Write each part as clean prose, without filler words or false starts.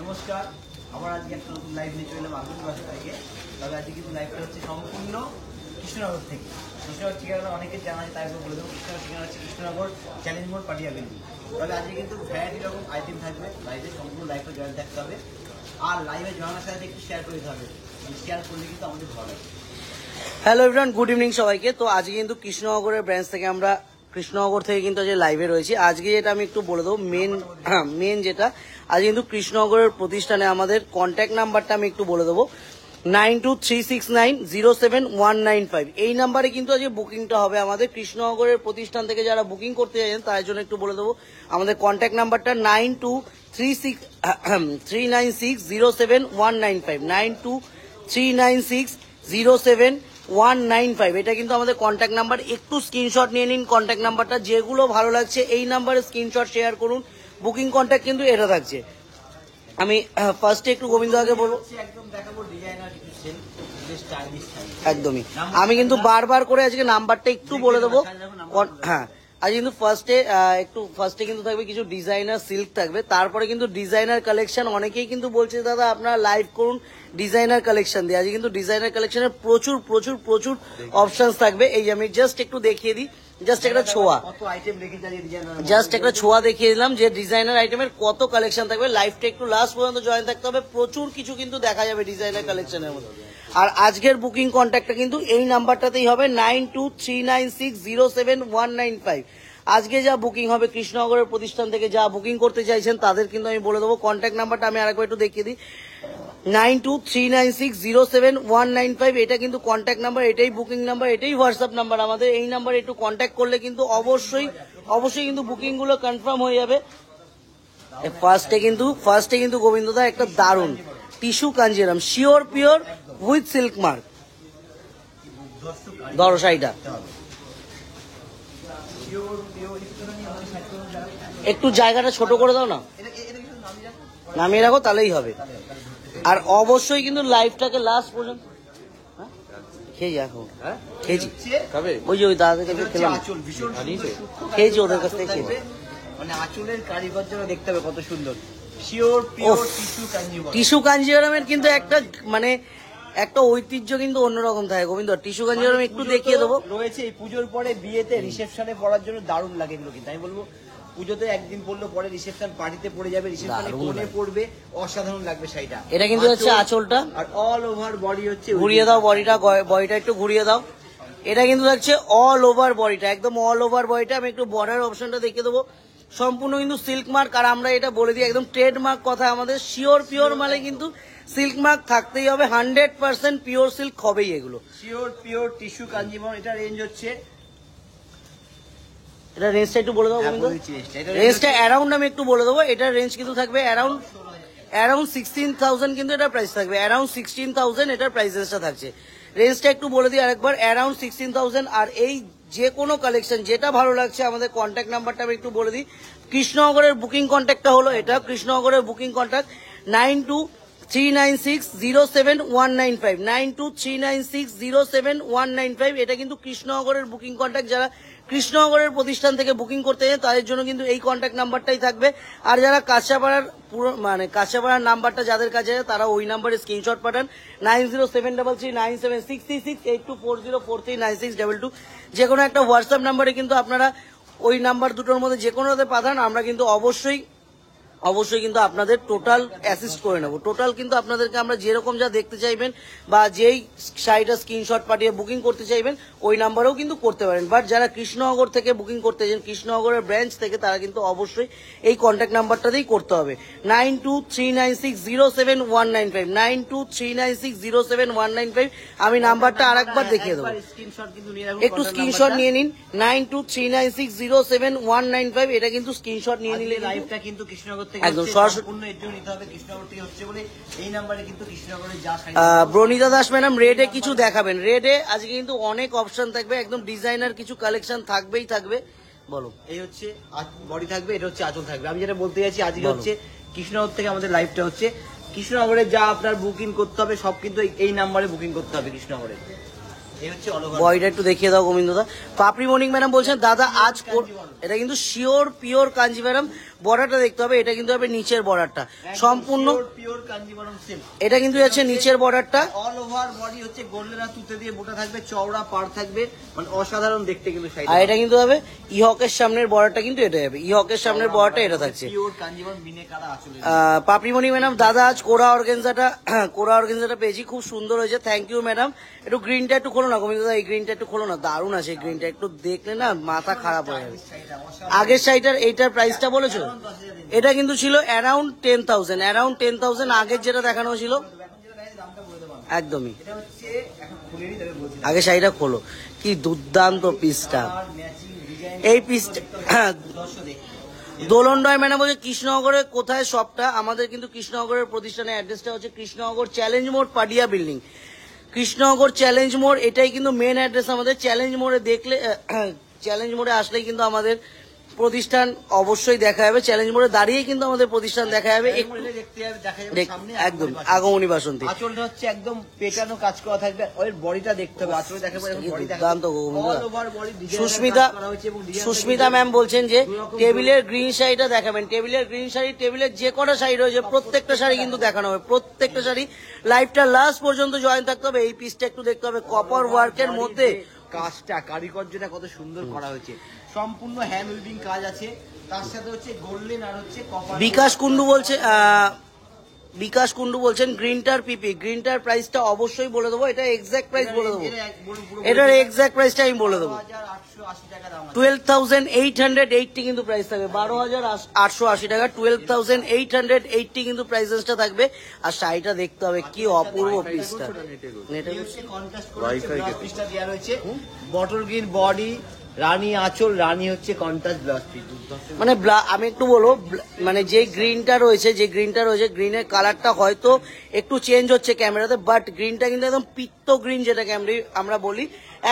নমস্কার, আবার আজকে একটা নতুন লাইভ নিয়ে চলে এলাম আগুন বাসা থেকে। তবে আজকে কিন্তু লাইভটা হচ্ছে সম্পূর্ণ কৃষ্ণনগর থেকে। কৃষ্ণনগর ঠিকানা অনেকে জানা যায়, তাই বলে দেবো। কৃষ্ণনগর ঠিকানা হচ্ছে কৃষ্ণনগর চ্যালেঞ্জ মোড় পাটিয়াগঞ্জি। তবে আজকে কিন্তু ভ্যারাইটি রকম আইটেম থাকবে লাইভে, সম্পূর্ণ লাইভটা জয়েন থাকতে হবে। আর লাইভে জয়েনার সাথে একটু শেয়ার করে দিতে হবে, শেয়ার করলে কিন্তু আমাদের ভালো লাগে। হ্যালো এভরিওয়ান, গুড ইভিনিং সবাইকে। তো আজকে কিন্তু কৃষ্ণনগরের ব্রাঞ্চ থেকে আমরা কৃষ্ণনগর থেকে কিন্তু আজকে লাইভে রয়েছি। আজকে যেটা আমি একটু বলে দেবো, মেন যেটা আজকে কিন্তু কৃষ্ণনগরের প্রতিষ্ঠানে আমাদের কন্ট্যাক্ট নাম্বারটা আমি একটু বলে দেবো 9236907195। এই নাম্বারে কিন্তু আজকে বুকিংটা হবে আমাদের কৃষ্ণনগরের প্রতিষ্ঠান থেকে। যারা বুকিং করতে চাইছেন তার জন্য একটু বলে দেবো আমাদের কন্ট্যাক্ট নাম্বারটা 9239607195 9239607195। এটা কিন্তু আমাদের কন্ট্যাক্ট নাম্বার। একটু স্ক্রিনশট নিয়ে নিন কন্ট্যাক্ট নাম্বারটা, যেগুলো ভালো লাগছে এই নাম্বারে স্ক্রিনশট শেয়ার করুন। বুকিং কন্ট্যাক্ট কিন্তু এটা থাকছে। আমি ফার্স্টে একটু গোবিন্দকে বলবো, একদম দেখাবো ডিজাইনার কিছু সেল, স্টাইলিশ একদমই। আমি কিন্তু বারবার করে আজকে নাম্বারটা একটু বলে দেবো। হ্যাঁ, আজ কিন্তু ফার্স্টে কিন্তু থাকবে কিছু ডিজাইনার সিল্ক থাকবে, তারপরে কিন্তু ডিজাইনার কালেকশন। অনেকেই কিন্তু বলছে দাদা আপনারা লাইভ করুন ডিজাইনার কালেকশন দিয়ে। আজ কিন্তু ডিজাইনার কালেকশনের প্রচুর প্রচুর প্রচুর অপশনস থাকবে। এই আমি জাস্ট একটু দেখিয়ে দিই, জাস্ট একটা ছোঁয়া দেখিয়ে দিলাম যে ডিজাইনার আইটেমের কত কালেকশন থাকবে। লাইভটা একটু লাস্ট পর্যন্ত জয়েন থাকতে হবে, প্রচুর কিছু কিন্তু দেখা যাবে ডিজাইনার কালেকশনের মধ্যে। আর আজকের বুকিং কন্ট্যাক্টটা কিন্তু এই নাম্বারটাতেই হবে 9239607195। আজকে যা বুকিং হবে কৃষ্ণনগরের প্রতিষ্ঠান থেকে যা বুকিং করতে চাইছেন তাদের কিন্তু আমি বলে দেবো কন্ট্যাক্ট নাম্বারটা আমি আরেকবার একটু দেখিয়ে দিই 9239607195। এটা কিন্তু কন্ট্যাক্ট নাম্বার, এটাই বুকিং নাম্বার, এটাই হোয়াটসঅ্যাপ নাম্বার আমাদের। এই নাম্বারে একটু কন্ট্যাক্ট করলে কিন্তু অবশ্যই কিন্তু বুকিং গুলো কনফার্ম হয়ে যাবে। ফার্স্টে কিন্তু গোবিন্দদা একটা দারুণ tissue Kanjeevaram sure pure with silk mark. ধরো শাড়িটা একটু জায়গাটা ছোট করে দাও না, নামিয়ে রাখো তাহলেই হবে। আর অবশ্যই কিন্তু লাইভটাকে লাস্ট পর্যন্ত খেয়েছি, এখন খেয়েছি ওই যে ওই দাদাদের কাছে খেলাম, খেয়েছি ওদের কাছ থেকে খেয়েছি। মানে আঁচলের কারিগর যেন দেখতে হবে কত সুন্দর শিওর পিওর টিস্যু কাঞ্জিরামের কিন্তু একটা মানে একটা ঐতিহ্য কিন্তু অন্যরকম থাকে গোবিন্দ। টিস্যু কাঞ্জিরাম একটু দেখিয়ে দেবো রয়েছে। এই পুজোর পরে বিয়েতে রিসেপশনে পড়ার জন্য দারুণ লাগে এগুলো, কিন্তু আমি বলবো পুজোতে একদিন পড়লো, পরে রিসেপশন পার্টিতে পড়ে যাবে, রিসেপশনে কোণে পড়বে, অসাধারণ লাগবে শাড়িটা। এটা কিন্তু হচ্ছে আঁচলটা, আর অল ওভার বডি হচ্ছে, ঘুরিয়ে দাও বডিটা একটু ঘুরিয়ে দাও। এটা কিন্তু হচ্ছে অল ওভার বডিটা, একদম অল ওভার বডিটা। আমি একটু বর্ডার অপশনটা দেখিয়ে দেবো, সম্পূর্ণ কিন্তু সিল্ক মার্ক। আর আমরা এটা বলে দিই একদম ট্রেডমার্ক কথা আমাদের, শিওর পিওর মানে কিন্তু সিল্ক মার্ক থাকতেই হবে, 100% পিওর সিল্ক হবেই এগুলো। Sure pure tissue Kanjeevaram. এটা রেঞ্জ হচ্ছে, এটা রেঞ্জটা একটু বলে দেবো গোবিন্দ। রেঞ্জটা অ্যারাউন্ড আমি একটু বলে দেবো, এটার রেঞ্জ কিন্তু থাকবে অ্যারাউন্ড 16,000 কিন্তু এটার প্রাইস থাকবে, অ্যারাউন্ড 16,000 এটার প্রাইসেসটা থাকছে। রেঞ্জটা একটু বলে দিই আরেকবার, অ্যারাউন্ড 16,000। আর এই যে কোনো কালেকশন যেটা ভালো লাগছে আমাদের কন্ট্যাক্ট নাম্বারটা আমি একটু বলে দিই। কৃষ্ণনগরের বুকিং কন্ট্যাক্টটা হলো এটা, কৃষ্ণনগরের বুকিং কন্ট্যাক্ট 9239607195 9239607195। এটা কিন্তু কৃষ্ণনগরের বুকিং কন্ট্যাক্ট। যারা কৃষ্ণনগরের প্রতিষ্ঠান থেকে বুকিং করতে চান তাদের জন্য কিন্তু এই কন্ট্যাক্ট নাম্বারটাই থাকবে। আর যারা কাঁচাপাড়ার কাঁচাপাড়ার নাম্বারটা যাদের কাছে আছে তারা ওই নাম্বারে স্ক্রিনশট পাঠান 907337668240439622। যে কোনো একটা হোয়াটসঅ্যাপ নাম্বারে কিন্তু আপনারা ওই নাম্বার দুটোর মধ্যে যে কোনোতে পাঠান, আমরা কিন্তু অবশ্যই কিন্তু আপনাদের টোটাল অ্যাসিস্ট করে নেবো। টোটাল কিন্তু আপনাদেরকে আমরা যেরকম যা দেখতে চাইবেন বা যেই শাড়িটা স্ক্রিনশট পাঠিয়ে বুকিং করতে চাইবেন ওই নাম্বারেও কিন্তু করতে পারেন। বাট যারা কৃষ্ণনগর থেকে বুকিং করতে চান, কৃষ্ণনগরের ব্রাঞ্চ থেকে, তারা কিন্তু অবশ্যই এই কন্ট্যাক্ট নাম্বারটাতেই করতে হবে 9239607195 9239607195। আমি নাম্বারটা আরেকবার দেখিয়ে দেবো, একটু স্ক্রিনশট নিয়ে নিন 9239607195। এটা কিন্তু স্ক্রিনশট নিয়ে নিলে লাইভটা কিন্তু কৃষ্ণনগর ব্রনিতা দাস ম্যাডাম রেডে কিছু দেখাবেন। রেডে আজকে কিন্তু অনেক অপশন থাকবে, একদম ডিজাইনার কিছু কালেকশন থাকবেই থাকবে। বলো, এই হচ্ছে বডি থাকবে, এটা হচ্ছে আঁচল থাকবে। আমি যেটা বলতে চাইছি, আজকে হচ্ছে কৃষ্ণনগর থেকে আমাদের লাইভটা হচ্ছে। কৃষ্ণনগরে যা আপনার বুকিং করতে হবে সব কিন্তু এই নাম্বারে বুকিং করতে হবে কৃষ্ণনগরে। বয়টা একটু দেখিয়ে দাও গোবিন্দদা। পাপড়ি মর্নিং ম্যাডাম বলছেন দাদা আজ এটা কিন্তু শিওর পিওর কাঞ্জিভারাম বর্ডারটা দেখতে হবে, এটা কিন্তু হবে নিচের বর্ডারটা সম্পূর্ণ, পিওর কাঞ্জিভারাম সিল্ক। এটা কিন্তু যাচ্ছে নিচের বর্ডারটা। অল ওভার বডি হচ্ছে গোল্ডেন আর তুতে দিয়ে বোটা থাকবে, চওড়া পাড় থাকবে, মানে অসাধারণ দেখতে কিন্তু শাড়িটা। আর এটা কিন্তু হবে ইহকের সামনের বর্ডারটা কিন্তু এটা হবে, ইহকের সামনের বর্ডারটা এটা থাকছে। পিওর কাঞ্জিভারাম মিনে কারা আঁচলে। পাপড়িমণি ম্যাডাম, দাদা আজ কোরা অর্গেনজাটা পেয়েছি, খুব সুন্দর হয়েছে, থ্যাংক ইউ ম্যাডাম। একটু গ্রিনটা একটু খোলো না গোবিন্দ দাদা, এই গ্রিনটা একটু খোলো না, দারুণ আছে এই গ্রিনটা, একটু দেখলে না মাথা খারাপ হয়ে যাবে। আগের শাড়িটার এইটার প্রাইসটা বলেছো, এটা কিন্তু ছিল অ্যারাউন্ড 10,000 আগের যেটা দেখানো ছিল একদমই। এটা হচ্ছে এখন খুলে নিই, তবে বলছি আগে শাড়িটা খোলো, কি দুর্দান্ত পিসটা, ম্যাচিং ডিজাইন এই পিসটা। দর্শক দেখতে। দোলন রয় ম্যাডাম বলছে কৃষ্ণনগরের কোথায় শপটা? আমাদের কিন্তু কৃষ্ণনগরের প্রতিষ্ঠানের অ্যাড্রেসটা হচ্ছে কৃষ্ণনগর চ্যালেঞ্জ মোড় পাডিয়া বিল্ডিং, কৃষ্ণনগর চ্যালেঞ্জ মোড়, এটাই কিন্তু মেন অ্যাড্রেস আমাদের। চ্যালেঞ্জ মোড়ে দেখলে চ্যালেঞ্জ মোড়ে আসলেই কিন্তু আমাদের প্রতিষ্ঠান অবশ্যই দেখা যাবে, চ্যালেঞ্জ মোড়ে দাঁড়িয়ে কিন্তু আমাদের প্রতিষ্ঠান দেখা যাবে। একটু দেখতে যাবে, দেখা যাবে সামনে একদম আগমনী বাসন্তী, আঁচলটা হচ্ছে একদম পেটানো কাজ করা থাকবে, ওর বডিটা দেখতে হবে, আঁচলে দেখাবো বডি দুর্দান্ত Gobinda. All over body design Susmita ma'am বলছেন যে টেবিলের গ্রিন শাড়িটা দেখাবেন, টেবিলের গ্রিন শাড়ি, টেবিলের যে কটা শাড়ি রয়েছে প্রত্যেকটা শাড়ি কিন্তু দেখানো হবে, প্রত্যেকটা শাড়ি লাইভটা লাস্ট পর্যন্ত জয়েন থাকতে হবে। এই পিসটা একটু দেখতে হবে, কপার ওয়ার্কের মধ্যে কাজটা কারিগরটা কত সুন্দর করা হয়েছে, সম্পূর্ণ হ্যান্ড উইভিং কাজ আছে, তার সাথে হচ্ছে গোল্ডেন আর হচ্ছে কপার। বিকাশ কুন্ডু বলছেন গ্রিনটার পিপি, গ্রিনটার প্রাইসটা অবশ্যই বলে দেবো, এটা এক্সাক্ট প্রাইস বলে দেবো, এটার এক্সাক্ট প্রাইসটা আমি বলে দেবো। 12,880 টাকা দাম আছে। 12,880 কিন্তু প্রাইস থাকবে, 12,880 টাকা, 12,880 কিন্তু প্রাইসেসটা থাকবে। আর শাড়িটা দেখতে হবে কি অপূর্ব পিসটা, এটা হচ্ছে কন্ট্রাস্ট করে ব্লাউজ পিসটা দেওয়া রয়েছে, বটল গ্রিন বডি, রানী আঁচল, রানী হচ্ছে কন্ট্রাস্ট ব্লাউজ পিস। মানে আমি একটু বলবো, মানে যে গ্রিনটা রয়েছে, গ্রিনের কালারটা হয়তো একটু চেঞ্জ হচ্ছে ক্যামেরাতে, বাট গ্রিনটা কিন্তু একদম পিত্ত গ্রিন, যেটা আমরা বলি,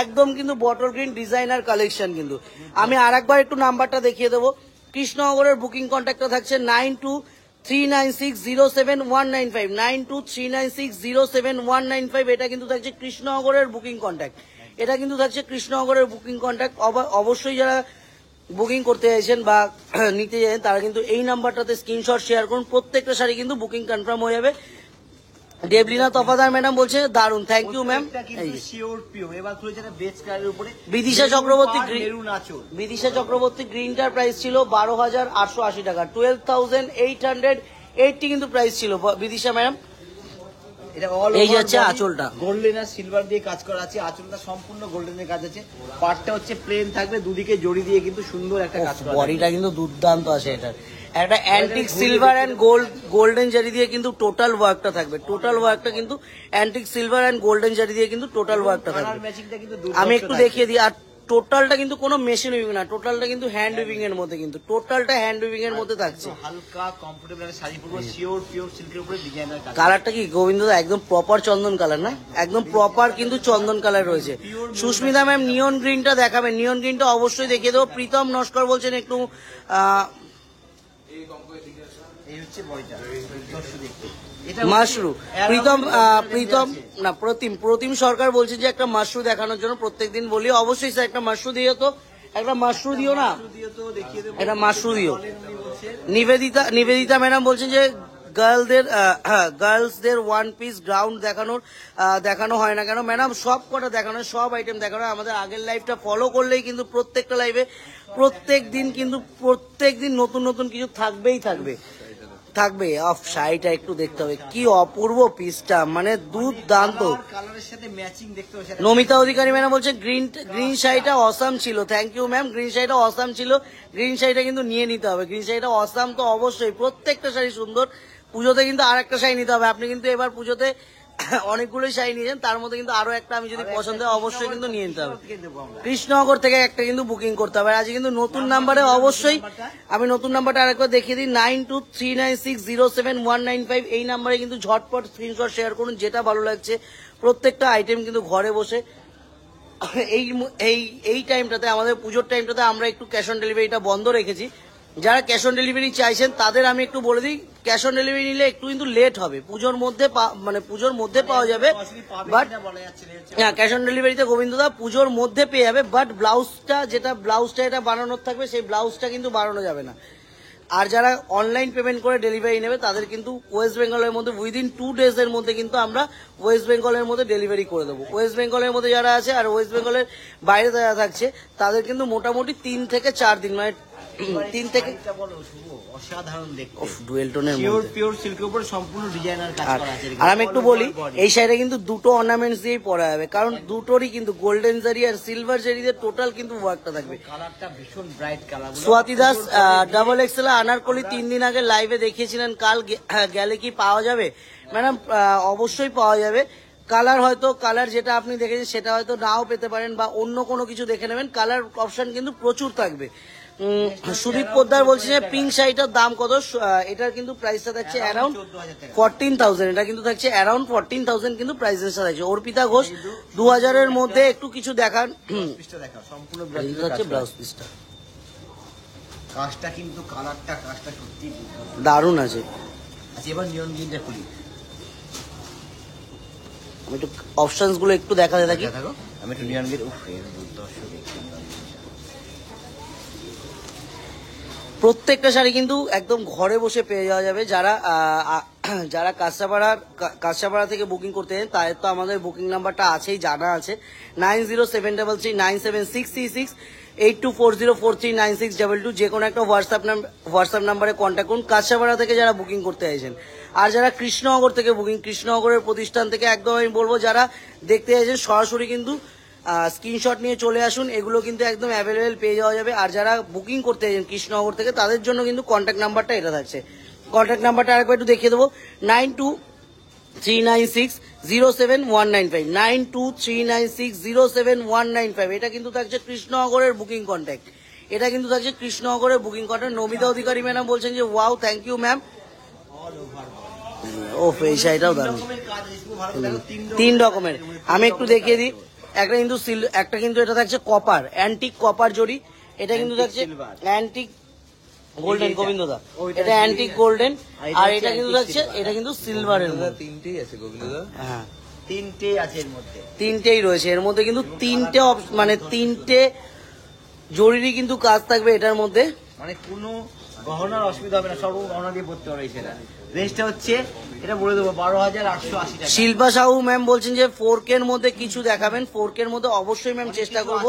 একদম কিন্তু বটল গ্রিন ডিজাইনার কালেকশন। কিন্তু আমি আরেকবার একটু নাম্বারটা দেখিয়ে দেবো, কৃষ্ণনগরের বুকিং কন্ট্যাক্টটা থাকছে 9239607195, 9239607195, এটা কিন্তু থাকছে কৃষ্ণনগরের বুকিং কন্ট্যাক্ট, এটা কিন্তু থাকছে কৃষ্ণনগরের বুকিং কন্ট্যাক্ট। অবশ্যই যারা বুকিং করতে চাইছেন বা নিতে চাইছেন তারা কিন্তু এই নাম্বারটাতে স্ক্রিনশট শেয়ার করুন, প্রত্যেকটা শাড়ি কিন্তু বুকিং কনফার্ম হয়ে যাবে। দেবলিনা তফাদার ম্যাডাম বলছে দারুন, thank you ma'am. Bidisha Chakraborty গ্রিনটার প্রাইস ছিল 12,880 টাকা, 12,880 কিন্তু প্রাইস ছিল বিদিশা ম্যাডাম। এই যাচ্ছে আঁচলটা, গোল্ডেন আর সিলভার দিয়ে কাজ করা আছে, আঁচলটা সম্পূর্ণ গোল্ডেনের কাজ আছে, পাটটা হচ্ছে প্লেন থাকবে, দুদিকে জড়ি দিয়ে কিন্তু সুন্দর একটা কাজ করা। বডিটা কিন্তু দুর্দান্ত আছে, এটার একটা অ্যান্টিক সিলভার অ্যান্ড গোল্ডেন জারি দিয়ে কিন্তু টোটাল ওয়ার্কটা থাকবে, টোটাল ওয়ার্কটা কিন্তু অ্যান্টিক সিলভার অ্যান্ড গোল্ডেন জারি দিয়ে কিন্তু টোটাল ওয়ার্কটা থাকবে। আমি একটু দেখিয়ে দিই, আর টোটালটা কিন্তু কোনো মেশিন উইভিং না, টোটালটা কিন্তু হ্যান্ড উইভিং এর মধ্যে, কিন্তু টোটালটা হ্যান্ড উইভিং এর মধ্যে থাকছে। হালকা কমফোর্টেবল শাড়ি পরবো, শিওর পিওর সিল্কের উপরে ডিজাইনার কাজ। কালারটা কি গোবিন্দদা একদম প্রপার চন্দন কালার না, একদম প্রপার কিন্তু চন্দন কালার রয়েছে। সুস্মিতা ম্যাম নিয়ন গ্রিনটা দেখাবেন, নিয়ন গ্রিনটা অবশ্যই দেখিয়ে দেবো। প্রীতম নস্কর বলছেন একটু এই হচ্ছে বইটা মাশরু, প্রতিম সরকার বলছে যে একটা মাশরু দেখানোর জন্য, প্রত্যেকদিন বলি অবশ্যই স্যার একটা মাশরু দিও, তো একটা মাশরু দিও না, একটা মাশরু দিও। নিবেদিতা ম্যাডাম বলছেন যে গার্লসদের ওয়ান পিস গ্রাউন্ড দেখানো হয় না কেন? ম্যাডাম সব কটা দেখানো, সব আইটেম দেখানো হয়। আমাদের আগের লাইভটা ফলো করলেই কিন্তু প্রত্যেকটা লাইভে প্রত্যেক দিন নতুন নতুন কিছু থাকবে। অফ শাড়িটা একটু দেখতে হবে, কি অপূর্ব পিসটা, মানে দুর্দান্ত। নমিতা অধিকারী ম্যাডাম বলছে গ্রিন শাড়িটা অসাম ছিল, থ্যাংক ইউ ম্যাম, গ্রিন শাড়িটা অসাম ছিল, গ্রিন শাড়িটা কিন্তু নিয়ে নিতে হবে, গ্রিন শাড়িটা অসাম তো অবশ্যই, প্রত্যেকটা শাড়ি সুন্দর। পুজোতে কিন্তু আর একটা শাড়ি নিতে হবে, আপনি কিন্তু এবার পুজোতে অনেকগুলোই শাড়ি নিয়েছেন, তার মধ্যে কিন্তু আরো একটা আমি যদি পছন্দ হয় অবশ্যই কিন্তু নিয়ে নিতে হবে। কৃষ্ণনগর থেকে একটা কিন্তু বুকিং করতে হবে। আজ কিন্তু নতুন নাম্বারে অবশ্যই আমি নতুন নাম্বারটা আরেকবার দেখিয়ে দিই, 9239607195, এই নাম্বারে কিন্তু ঝটপট স্ক্রিনশট শেয়ার করুন, যেটা ভালো লাগছে। প্রত্যেকটা আইটেম কিন্তু ঘরে বসে এই টাইমটাতে, আমাদের পুজোর টাইমটাতে আমরা একটু ক্যাশ অন ডেলিভারিটা বন্ধ রেখেছি। যারা ক্যাশ অন ডেলিভারি চাইছেন তাদের আমি একটু বলে দিই, ক্যাশ অন ডেলিভারি নিলে একটু কিন্তু লেট হবে, পুজোর মধ্যে পাওয়া যাবে, বাট হ্যাঁ ক্যাশ অন ডেলিভারিতে গোবিন্দদা পুজোর মধ্যে পেয়ে যাবে, বাট ব্লাউজটা এটা বানানোর থাকবে, সেই ব্লাউজটা কিন্তু বানানো যাবে না। আর যারা অনলাইন পেমেন্ট করে ডেলিভারি নেবে তাদের কিন্তু ওয়েস্ট বেঙ্গলের মধ্যে উইদিন 2 days এর মধ্যে কিন্তু আমরা ওয়েস্ট বেঙ্গলের মধ্যে ডেলিভারি করে দেবো। ওয়েস্ট বেঙ্গলের মধ্যে যারা আছে আর ওয়েস্ট বেঙ্গলের বাইরে যারা থাকছে তাদের কিন্তু মোটামুটি 3 থেকে 4 দিন, মানে 3 থেকে অসাধারণ দেখতে, ডুয়েল টোনের পিওর মধ্যে। পিওর সিল্কের উপর সম্পূর্ণ ডিজাইনার কাজ করা আছে। আর আমি একটু বলি, এই শাড়িটা কিন্তু দুটো অর্নামেন্টস দিয়েই পরা যাবে, কারণ দুটোরই কিন্তু গোল্ডেন জারি আর সিলভার জারিতে টোটাল কিন্তু ওয়ার্কটা থাকবে। কালারটা ভীষণ bright colour. Swati Das double XL Anarkali 3 দিন আগে লাইভে দেখিয়েছিলেন, কাল গেলে কি পাওয়া যাবে? ম্যাডাম অবশ্যই পাওয়া যাবে। কালার হয়তো কালার যেটা আপনি দেখেছেন সেটা হয়তো নাও পেতে পারেন, বা অন্য কোনো কিছু দেখে নেবেন। কালার অপশন কিন্তু প্রচুর থাকবে। সুদীপ পোদ্দার বলছে যে পিঙ্ক শাড়িটার দাম কত? এটার কিন্তু প্রাইসটা থাকছে অ্যারাউন্ড 14,000। এটা কিন্তু থাকছে অ্যারাউন্ড 14,000 কিন্তু প্রাইসটা থাকছে। অর্পিতা ঘোষ 2000 এর মধ্যে একটু কিছু দেখান। সম্পূর্ণ ব্লাউজ পিসটা কাজটা কিন্তু কাজটা সত্যি দারুণ আছে। আচ্ছা, এবার নিয়ন গ্রিনটা খুলি, আমি একটু অপশনস গুলো একটু দেখাতে থাকি। থাকো। আমি একটু নিয়ন গ্রিন, উফ এর দুর্দর্শ দেখতে। প্রত্যেকটা শাড়ি কিন্তু একদম ঘরে বসে পেয়ে যাওয়া যাবে। যারা কাঁচরাপাড়া থেকে বুকিং করতে চান তাদের তো আমাদের বুকিং নাম্বারটা আছেই, জানা আছে 9073397636, 8240439622। যে কোনো একটা হোয়াটসঅ্যাপ নাম্বারে কন্ট্যাক্ট করুন কাঁচরাপাড়া থেকে যারা বুকিং করতে চাইছেন। আর যারা কৃষ্ণনগর থেকে কৃষ্ণনগরের প্রতিষ্ঠান থেকে একদম আমি বলবো যারা দেখতে চাইছেন সরাসরি কিন্তু স্ক্রিনশট নিয়ে চলে আসুন, এগুলো কিন্তু একদম অ্যাভেলেবেল পেয়ে যাওয়া যাবে। আর যারা বুকিং করতে চাইছেন কৃষ্ণনগর থেকে তাদের জন্য কিন্তু কন্ট্যাক্ট নাম্বারটা এটা থাকছে। কন্ট্যাক্ট নাম্বারটা আরেকবার একটু দেখিয়ে দেবো, 9239607195, 9239607195। এটা কিন্তু থাকছে কৃষ্ণনগরের বুকিং কন্ট্যাক্ট। এটা কিন্তু থাকছে কৃষ্ণনগরের বুকিং কন্ট্যাক্ট। নমিতা অধিকারী ম্যাডাম বলছেন যে ওয়াও, থ্যাংক ইউ ম্যাম। ও এই শাড়িটাও দারুণ, 3 রকমের। আমি একটু দেখিয়ে দিই। একটা কিন্তু এটা থাকছে কপার, অ্যান্টিক কপার জরি। এটা কিন্তু থাকছে অ্যান্টিক গোল্ডেন, গোবিন্দদা এটা অ্যান্টিক গোল্ডেন। আর এটা কিন্তু থাকছে, এটা কিন্তু সিলভারের মধ্যে। 3টেই আছে গোবিন্দদা, হ্যাঁ 3টে আছে এর মধ্যে, 3টেই রয়েছে এর মধ্যে, কিন্তু 3টে মানে 3টে জরিরই কিন্তু কাজ থাকবে এটার মধ্যে। মানে কোনো গহনার অসুবিধা হবে না, সর্ব গহনা দিয়ে পড়তে পারবে। সেটা রেঞ্জটা হচ্ছে, এটা বলে দেবো 12,880 টাকা। শিল্পা সাহু ম্যাম বলছেন যে 4K এর মধ্যে কিছু দেখাবেন। 4K এর মধ্যে অবশ্যই ম্যাম চেষ্টা করবো,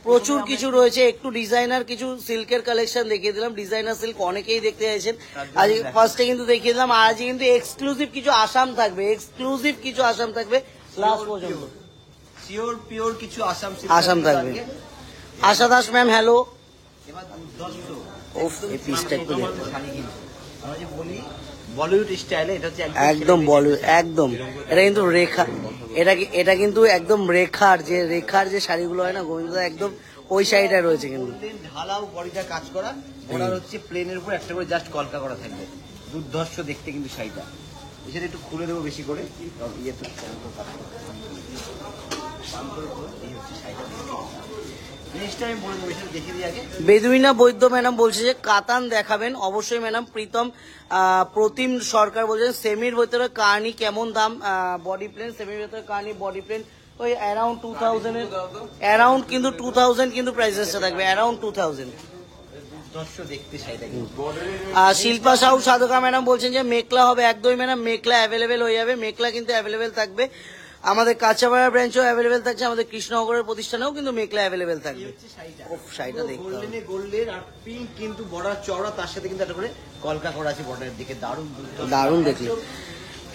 প্রচুর কিছু রয়েছে। একটু ডিজাইনার কিছু সিল্কের কালেকশন দেখিয়ে দিলাম। ডিজাইনার সিল্ক অনেকেই দেখতে চাইছেন, আজ ফার্স্টে কিন্তু দেখিয়ে দিলাম। আর আজকে কিন্তু এক্সক্লুসিভ কিছু আসাম থাকবে, লাস্ট পর্যন্ত পিওর কিছু আসাম থাকবে। আশা দাস ম্যাম হ্যালো। এবার দুর্ধর্ষ ওফ, এই পিসটা একটু দেখুন, শাড়ি কিন্তু আমরা যে বলি বলিউড স্টাইলে, এটা হচ্ছে একদম বলিউড, একদম। এটা কিন্তু রেখা, এটা কিন্তু একদম রেখার যে শাড়িগুলো হয় না গোবিন্দদা, একদম ওই শাড়িটা রয়েছে কিন্তু। ঢালাও বডিটা কাজ করা, বর্ডার হচ্ছে প্লেনের উপর একটা করে জাস্ট কলকা করা থাকবে। দুর্ধর্ষ দেখতে কিন্তু শাড়িটা। এসে একটু খুলে দেবো বেশি করে, ইয়ে তো এই হচ্ছে শাড়িটা। জিনিসটা আমি বলে দেবো, সেটা দেখে দিই আগে। বেদুইনা বৈদ্য ম্যাডাম বলছে যে কাতান দেখাবেন অবশ্যই ম্যাডাম। প্রতিম সরকার বলছেন সেমির ভেতরে কার্নি কেমন দাম? বডি প্লেন, সেমির ভেতরে কার্নি বডি প্লেন ওই অ্যারাউন্ড 2000 এর অ্যারাউন্ড কিন্তু 2000 কিন্তু প্রাইসেসটা থাকবে, অ্যারাউন্ড 2000। দর্শক দেখতে শাড়িটা কিন্তু শিল্পা সাহু সাধকা ম্যাডাম বলছেন যে মেকলা হবে। একদমই ম্যাডাম, মেকলা অ্যাভেলেবেল হয়ে যাবে। মেকলা কিন্তু অ্যাভেলেবেল থাকবে, আমাদের কাঁচাপাড়া ব্রাঞ্চও অ্যাভেলেবেল থাকছে, আমাদের কৃষ্ণনগরের প্রতিষ্ঠানেও কিন্তু মেকলা অ্যাভেলেবেল থাকবে। শাড়িটা দেখতে হবে, গোল্ডেন আর পিঙ্ক কিন্তু বর্ডার চওড়া, তার সাথে কিন্তু একটা করে কলকা করা আছে বর্ডারের দিকে, দারুণ দেখলে।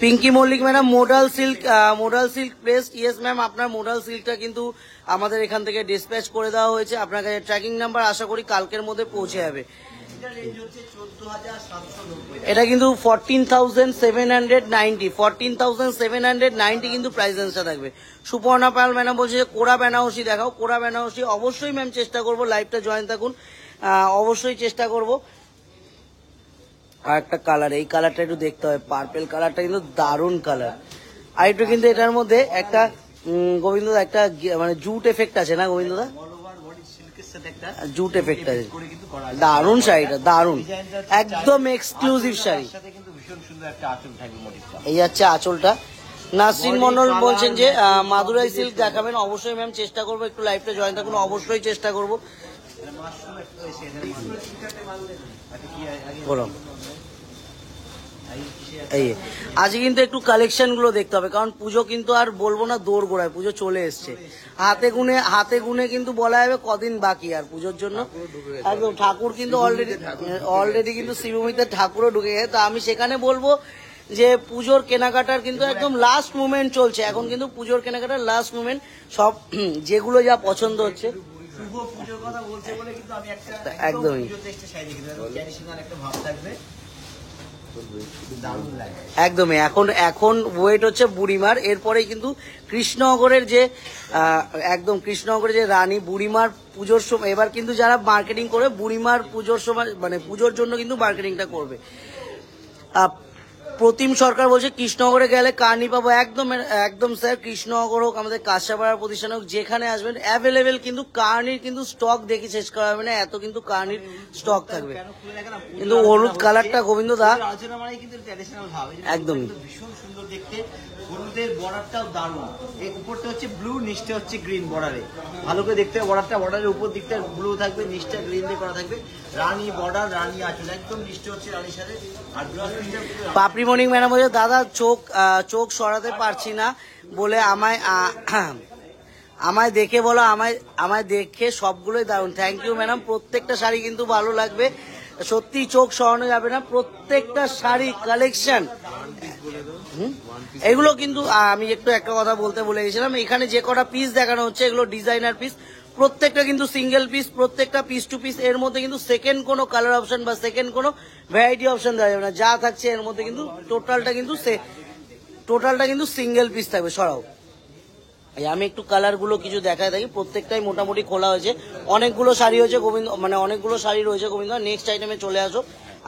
Pinki Mallick madam modal silk place. Yes ma'am, আপনার মোডাল সিল্কটা কিন্তু আমাদের এখান থেকে ডিসপ্যাচ করে দেওয়া হয়েছে। আপনার কাছে ট্র্যাকিং নাম্বার আশা করি কালকের মধ্যে পৌঁছে যাবে। এটা কিন্তু 14,790 কিন্তু প্রাইস রেঞ্জটা থাকবে। সুপর্ণা পাল ম্যাডাম বলছে যে কোরা বেনারসি দেখাও। কোরা বেনারসি অবশ্যই ম্যাম চেষ্টা করবো, লাইভটা জয়েন থাকুন, অবশ্যই চেষ্টা করব। আর একটা কালার, এই কালারটা একটু দেখতে হবে, পার্পেল কালারটা কিন্তু দারুণ কালার। আর একটু কিন্তু এটার মধ্যে একটা গোবিন্দদা একটা মানে জুট এফেক্ট আছে না গোবিন্দদা, জুট এফেক্ট আছে, দারুণ শাড়িটা, দারুণ একদম এক্সক্লুসিভ শাড়ি। এই যাচ্ছে আঁচলটা। নাসরিন মন্ডল বলছেন যে মাদুরাই সিল্ক দেখাবেন, অবশ্যই ম্যাম চেষ্টা করবো, একটু লাইভটা জয়েন থাকুন, অবশ্যই চেষ্টা করবো। আচ্ছা কি আগে বলো। আগে কিসে এই আজকে কিন্তু একটু কালেকশন গুলো দেখতে হবে, কারণ পুজো কিন্তু আর বলবো না দৌড় গোড়ায়, পুজো চলে এসছে। হাতে গুনে কিন্তু বলা যাবে কদিন বাকি আর পুজোর জন্য। একদম ঠাকুর কিন্তু অলরেডি কিন্তু শ্রীভূমিতে ঠাকুরও ঢুকে গেছে। তো আমি সেখানে বলবো যে পুজোর কেনাকাটার কিন্তু একদম লাস্ট মুভমেন্ট চলছে এখন, কিন্তু পুজোর কেনাকাটার লাস্ট মুভমেন্ট সব যেগুলো যা পছন্দ হচ্ছে। শুভ পুজোর কথা বলছে বলে কিন্তু আমি একটা একদমই। পুজোর টেস্টে শাড়ি দেখি ট্র্যাডিশনাল একটা ভাব থাকবে, দারুণ লাগে। একদমই। এখন ওয়েট হচ্ছে বুড়িমার, এরপরেই কিন্তু কৃষ্ণনগরের যে একদম কৃষ্ণনগরের যে রানী বুড়িমার পুজোর সময় এবার কিন্তু যারা মার্কেটিং করে বুড়িমার পুজোর সময় মানে পুজোর জন্য কিন্তু মার্কেটিংটা করবে। প্রতিম সরকার বলছে কৃষ্ণনগরে গেলে কার্নি পাবো। একদম স্যার, কৃষ্ণনগর হোক আমাদের কাঁচাপাড়ার প্রতিষ্ঠান হোক, যেখানে আসবেন অ্যাভেলেবেল কিন্তু কার্নির কিন্তু স্টক দেখে শেষ করা হবে না, এত কিন্তু কার্নির স্টক থাকবে। কিন্তু হলুদ কালারটা গোবিন্দ দা আলোচনা মানে কিন্তু ট্র্যাডিশনাল ভাব, একদমই ভীষণ সুন্দর দেখতে। হলুদের বর্ডারটাও দারুণ, এই উপরটা হচ্ছে ব্লু, নিচটা হচ্ছে গ্রিন বর্ডারে। ভালো করে দেখতে হবে বর্ডারের উপর দিকটা ব্লু থাকবে, নিচটা গ্রিন দিয়ে করা থাকবে। রানী বর্ডার, রানী আঁচল, একদম নিচটা হচ্ছে রানীর সাথে। আর পাপড়ি মর্নিং ম্যাডাম বলছে দাদা চোখ সরাতে পারছি না বলে আমায় দেখে বলো, আমায় দেখে সবগুলোই দারুণ। থ্যাংক ইউ ম্যাডাম, প্রত্যেকটা শাড়ি কিন্তু ভালো লাগবে, সত্যি চোখ সরানো যাবে না, প্রত্যেকটা শাড়ি কালেকশন। এগুলো কিন্তু আমি একটু একটা কথা বলতে ভুলে গেছিলাম, এখানে যে কটা পিস দেখানো হচ্ছে এগুলো ডিজাইনার পিস, প্রত্যেকটা কিন্তু সিঙ্গেল পিস, প্রত্যেকটা পিস টু পিস। এর মধ্যে কিন্তু সেকেন্ড কোনো কালার অপশন বা সেকেন্ড কোনো ভ্যারাইটি অপশন দেওয়া যাবে না, যা থাকছে এর মধ্যে কিন্তু টোটালটা কিন্তু সিঙ্গেল পিস থাকবে। সরাও, আমি একটু কালার গুলো কিছু দেখায় থাকি, প্রত্যেকটাই মোটামুটি খোলা হয়েছে, অনেকগুলো শাড়ি হয়েছে গোবিন্দ, মানে অনেকগুলো শাড়ি রয়েছে গোবিন্দ। নেক্সট আইটেমে চলে আসো,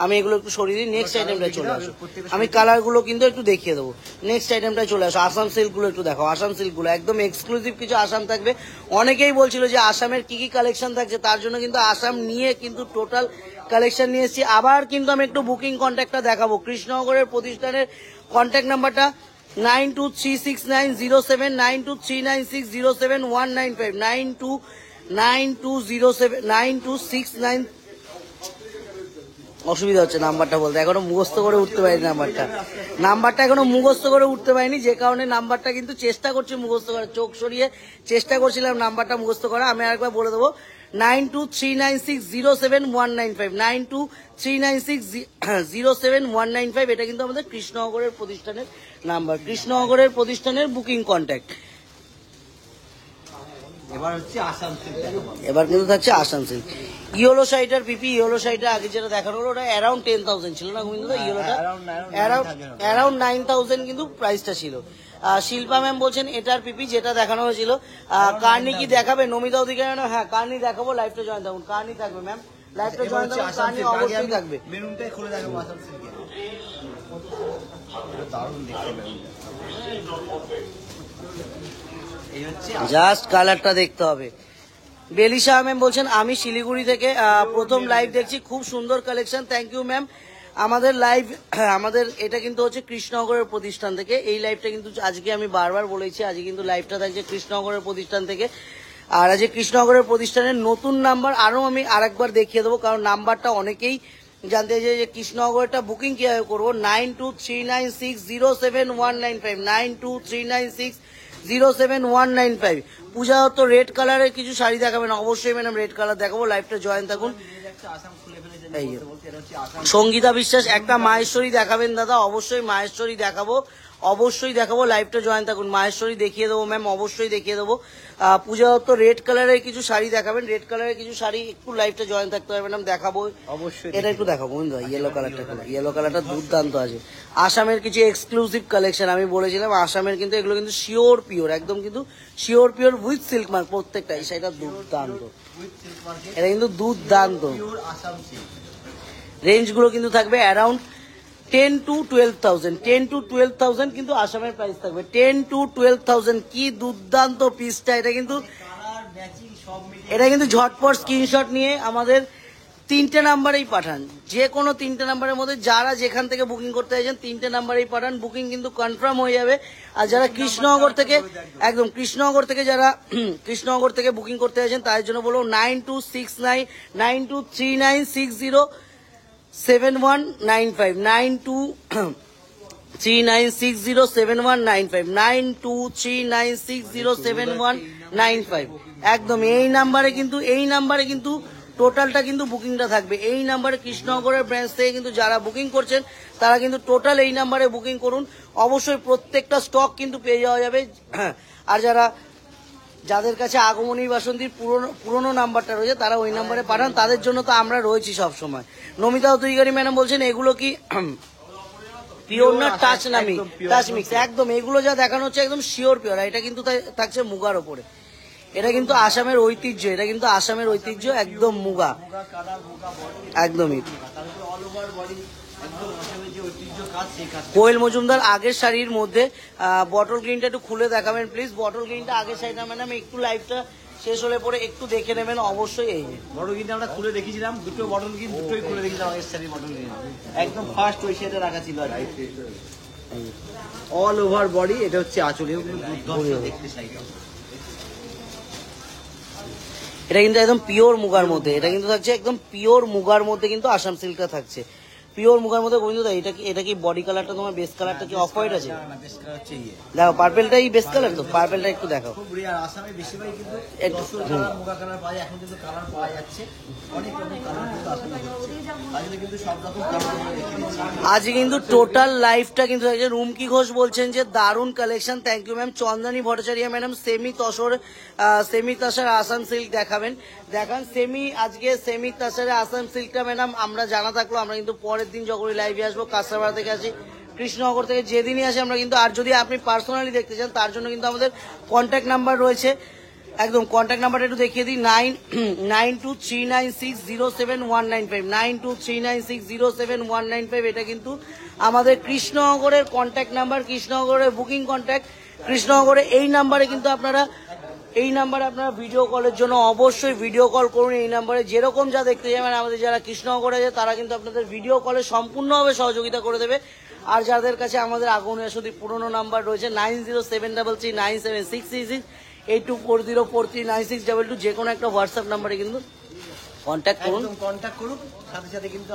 আমি এগুলো একটু সরিয়ে দিই, নেক্সট আইটেমটা চলে আসো, আমি কালার গুলো কিন্তু একটু দেখিয়ে দেবো। নেক্সট আইটেমটাই চলে আসো, আসাম সিল্ক গুলো একটু দেখো। আসাম সিল্ক গুলো একদম এক্সক্লুসিভ কিছু আসাম থাকবে। অনেকেই বলছিল যে আসামের কি কি কালেকশন থাকছে, তার জন্য কিন্তু আসাম নিয়ে কিন্তু টোটাল কালেকশন নিয়ে এসেছি। আবার কিন্তু আমি একটু বুকিং কন্ট্যাক্টটা দেখাবো। কৃষ্ণনগরের প্রতিষ্ঠানের কন্ট্যাক্ট নাম্বারটা 92369079239607 9239607195 9292079269। অসুবিধা হচ্ছে নাম্বারটা বলতে, এখনো মুখস্থ করে উঠতে পারিনি নাম্বারটা এখনো মুখস্থ করে উঠতে পারিনি, যে কারণে নাম্বারটা কিন্তু চেষ্টা করছি মুখস্থ করার, চোখ সরিয়ে চেষ্টা করছিলাম নাম্বারটা মুখস্থ করা। আমি আরেকবার বলে দেবো 9239607195 9239607195। এটা কিন্তু আমাদের কৃষ্ণনগরের প্রতিষ্ঠানের নাম্বার, কৃষ্ণনগরের প্রতিষ্ঠানের বুকিং কন্ট্যাক্ট। এবার কিন্তু থাকছে আসাম সিল্ক। ইয়েলো শাড়িটার পিপি, ইয়েলো শাড়িটা আগে যেটা দেখানো হলো ওটা অ্যারাউন্ড 10,000 ছিল না গোবিন্দ? ইয়েলোটা অ্যারাউন্ড 9,000 কিন্তু প্রাইসটা ছিল। শিল্পা ম্যাম বলছেন এটার পিপি যেটা দেখানো হয়েছিল। কার্নি কি দেখাবে নমিতা অধিকারী? হ্যাঁ কার্নি দেখাবো, লাইভটা জয়েন থাকুন। কার্নি থাকবে ম্যাম, লাইভটা জয়েন থাকুন, কার্নি অবশ্যই থাকবে। মেরুনটাই খুলে দেখাবো আসাম সিল্কে, দারুণ দেখতে। জাস্ট কালারটা দেখতে হবে। বেলিশা ম্যাম বলছেন আমি শিলিগুড়ি থেকে প্রথম লাইভ দেখছি, খুব সুন্দর কালেকশন, থ্যাংক ইউ ম্যাম। আমাদের এটা কিন্তু হচ্ছে কৃষ্ণনগরের প্রতিষ্ঠান থেকে, এই লাইভটা কিন্তু আজকে আমি বারবার বলেছি, আজকে কিন্তু লাইভটা থাকছে কৃষ্ণনগরের প্রতিষ্ঠান থেকে। আর আজকে কৃষ্ণনগরের প্রতিষ্ঠানের নতুন নাম্বার আরো আমি আরেকবার দেখিয়ে দেবো, কারণ নাম্বারটা অনেকেই জানতে চাই যে কৃষ্ণনগরটা বুকিং কিভাবে করবো। 9239607195 9239607195। পূজা তো রেড কালারের কিছু শাড়ি দেখাবেন অবশ্যই ম্যাডাম, রেড কালার দেখাবো, লাইভটা জয়েন থাকুন। সঙ্গীতা বিশ্বাস একটা মাহেশ্বরী দেখাবেন দাদা? অবশ্যই মাহেশ্বরী দেখাবো, লাইভটা জয়েন থাকুন, মাহেশ্বরী দেখিয়ে দেবো ম্যাম, অবশ্যই দেখিয়ে দেবো। পূজা দত্ত রেড কালারের কিছু শাড়ি দেখাবেন, রেড কালারের কিছু শাড়ি একটু লাইভটা জয়েন থাকতে হবে ম্যাডাম, দেখাবো অবশ্যই। এটা একটু দেখাবো বন্ধু, ইয়েলো কালারটা দুর্দান্ত আছে। আসামের কিছু এক্সক্লুসিভ কালেকশন আমি বলেছিলাম, আসামের কিন্তু এগুলো কিন্তু শিওর পিওর, একদম কিন্তু sure pure with silk mark প্রত্যেকটা। এই শাড়িটা দুর্দান্ত, এটা কিন্তু দুর্দান্ত। রেঞ্জগুলো কিন্তু থাকবে অ্যারাউন্ড 10 to 12,000 কিন্তু আসামের প্রাইস থাকবে 10 to 12,000। কি দুর্দান্ত পিসটা, এটা কিন্তু ঝটপট স্ক্রিনশট নিয়ে আমাদের 3টে নাম্বারেই পাঠান, যে কোনো 3টে নাম্বারের মধ্যে যারা যেখান থেকে বুকিং করতে চাইছেন 3টে নাম্বারেই পাঠান, বুকিং কিন্তু কনফার্ম হয়ে যাবে। আর যারা কৃষ্ণনগর থেকে বুকিং করতে চাইছেন তাদের জন্য বলবো 9239923960 7195 9239607195 9239607195 একদম এই নাম্বারে কিন্তু টোটালটা কিন্তু বুকিংটা থাকবে। এই নাম্বারে কৃষ্ণনগরের ব্রাঞ্চ থেকে কিন্তু যারা বুকিং করছেন তারা কিন্তু টোটাল এই নাম্বারে বুকিং করুন, অবশ্যই প্রত্যেকটা স্টক কিন্তু পেয়ে যাওয়া যাবে। আর যাদের কাছে আগমনী বাসন্তীর পুরনো নাম্বারটা রয়েছে তারা ওই নাম্বারে পাঠান, তাদের জন্য তো আমরা রয়েছি সব সময়। নমিতা অতুইগারি ম্যাডাম বলছেন এগুলো কি পিওর না টাচ নামি টাচ মিক্স? একদম এগুলো যা দেখানো হচ্ছে একদম শিওর পিওর। এটা কিন্তু থাকছে মুগার ওপরে, এটা কিন্তু আসামের ঐতিহ্য, এটা কিন্তু আসামের ঐতিহ্য একদম মুগা, একদমই। কোয়েল মজুমদার আগের শাড়ির মধ্যে বটল গ্রিনটা একটু খুলে দেখাবেন প্লিজ। বটল গ্রিনটা আগের শাড়িটা ম্যাডাম একটু লাইভটা শেষ হলে পরে একটু দেখে নেবেন অবশ্যই। এই বটল গ্রিনটা আমরা খুলে দেখেছিলাম, দুটো বটল গ্রিন দুটোই খুলে দেখেছিলাম আগের শাড়ির বটল গ্রিন, একদম ফার্স্ট ওই শাড়িটা রাখা ছিল আর অল ওভার বডি। এটা হচ্ছে আঁচল, দেখতে শাড়িটা এটা কিন্তু একদম পিওর মুগার মধ্যে, এটা কিন্তু থাকছে একদম পিওর মুগার মধ্যে কিন্তু আসাম সিল্কটা থাকছে পিওর মুগার মধ্যে। গোবিন্দ দা এটা কি বডি কালারটা তোমার বেস কালারটা কি অফ হোয়াইট আছে? দেখো পার্পেলটাই বেস কালার, তো পার্পেলটা একটু দেখো। খুব রিয়ার, আসামে বেশিরভাগ কিন্তু দশর কালার মুগা কালার পাওয়া যায়, এখন কিন্তু কালার পাওয়া যাচ্ছে অনেক রকম কালার কিন্তু আসামে হচ্ছে, আজকে কিন্তু সব রকম কালার দেখিয়ে দিচ্ছি। আজ কিন্তু টোটাল লাইফটা কিন্তু রুমকি ঘোষ বলছেন যে দারুণ collection, thank you ma'am. Chandani Bhattacharya madam semi tussar Assam silk দেখান আজকে সেমি তাসারে আসাম সিল্কটা ম্যাডাম আমরা জানা থাকলো, আমরা কিন্তু পরের দিন যখনই লাইভে আসবো কাঁচরাপাড়া থেকে আসি, কৃষ্ণনগর থেকে যেদিনই আসি আমরা কিন্তু, আর যদি আপনি পার্সোনালি দেখতে চান তার জন্য কিন্তু আমাদের কন্ট্যাক্ট নাম্বার রয়েছে, একদম কন্ট্যাক্ট নাম্বারটা একটু দেখিয়ে দিই। 9239607195 9239607195 এটা কিন্তু আমাদের কৃষ্ণনগরের কন্ট্যাক্ট নাম্বার, কৃষ্ণনগরের বুকিং কন্ট্যাক্ট। কৃষ্ণনগরে এই নাম্বারে কিন্তু আপনারা ভিডিও কলের জন্য অবশ্যই ভিডিও কল করুন। এই নাম্বারে যেরকম যা দেখতে যাবেন আমাদের যারা কৃষ্ণনগরে আছে তারা কিন্তু আপনাদের ভিডিও কলে সম্পূর্ণভাবে সহযোগিতা করে দেবে। আর যাদের কাছে আমাদের আগমনী বাসন্তী পুরনো নাম্বার রয়েছে 9073339766 8240439622, যে কোনো একটা হোয়াটসঅ্যাপ নাম্বারে কিন্তু কন্ট্যাক্ট করুন, সাথে সাথে কিন্তু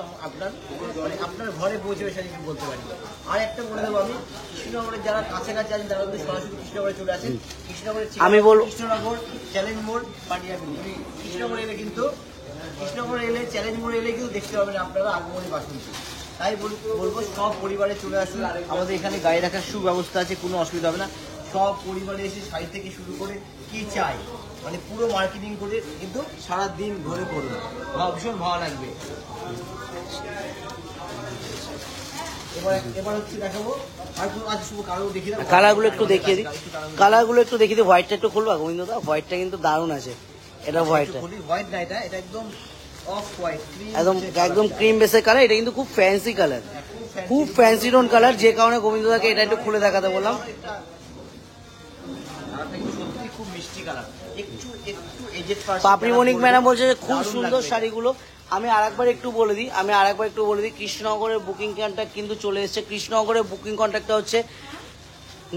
আপনার ঘরে পৌঁছে এসে বলতে পারি। আর একটা বলে দেবো আমি, কৃষ্ণনগরের যারা কাছাকাছি আছেন তারা কিন্তু সরাসরি কৃষ্ণনগরে চলে আসেন। কৃষ্ণনগরের আমি বলবো কৃষ্ণনগর চ্যালেঞ্জ মোড় পাটিয়াগুলি, কৃষ্ণনগর এলে কিন্তু চ্যালেঞ্জ মোড় এলে কিন্তু দেখতে পাবেন আপনারা আগমনী বাসন্তী। তাই বলবো সব পরিবারে চলে আসুন, আমাদের এখানে গাড়ি রাখার সুব্যবস্থা আছে, কোনো অসুবিধা হবে না। সব পরিবারে এসে শাড়ি থেকে শুরু করে কি চাই মানে পুরো মার্কেটিং করে কিন্তু সারাদিন ঘরে করবে, ভীষণ ভালো লাগবে। এবার হচ্ছে দেখাবো কালারগুলো একটু দেখিয়ে দিই, হোয়াইটটা একটু খুলবা গোবিন্দদা, হোয়াইটটা কিন্তু দারুণ আছে। এটা হোয়াইট না, এটা একদম অফ হোয়াইট, একদম ক্রিম বেসের কালার। এটা কিন্তু খুব ফ্যান্সি কালার, খুব ফ্যান্সি টোন কালার, যে কারণে গোবিন্দদাকে এটা একটু খুলে দেখাতে বললাম। খুব মিষ্টি কালার, পাপড়ি মনিক ম্যাডাম বলছে যে খুব সুন্দর শাড়িগুলো। আমি আরেকবার একটু বলে দিই, কৃষ্ণনগরের বুকিং কন্ট্যাক্ট কিন্তু চলে এসেছে। কৃষ্ণনগরের বুকিং কন্ট্যাক্টটা হচ্ছে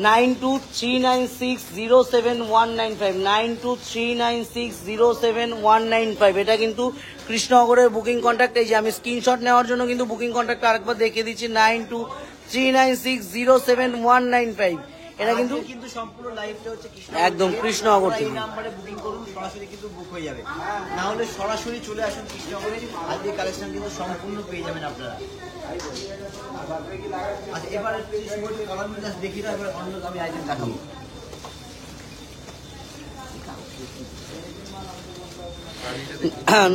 9239607195 9239607195। এটা কিন্তু কৃষ্ণনগরের বুকিং কন্ট্যাক্ট। এই যে আমি স্ক্রিনশট নেওয়ার জন্য কিন্তু বুকিং কন্ট্যাক্ট আরেকবার দেখিয়ে দিচ্ছি 9239607195। এটা কিন্তু সম্পূর্ণ লাইভটা হচ্ছে একদম কৃষ্ণনগর থেকে। এই নম্বরে বুকিং করুন, সরাসরি কিন্তু বুক হয়ে যাবে, না হলে সরাসরি চলে আসুন কৃষ্ণনগরে, আজকে কালেকশন কিন্তু সম্পূর্ণ পেয়ে যাবেন আপনারা। আচ্ছা এবারে কালারগুলো জাস্ট দেখি, এবার অন্য আমি আইটেম দেখাবো।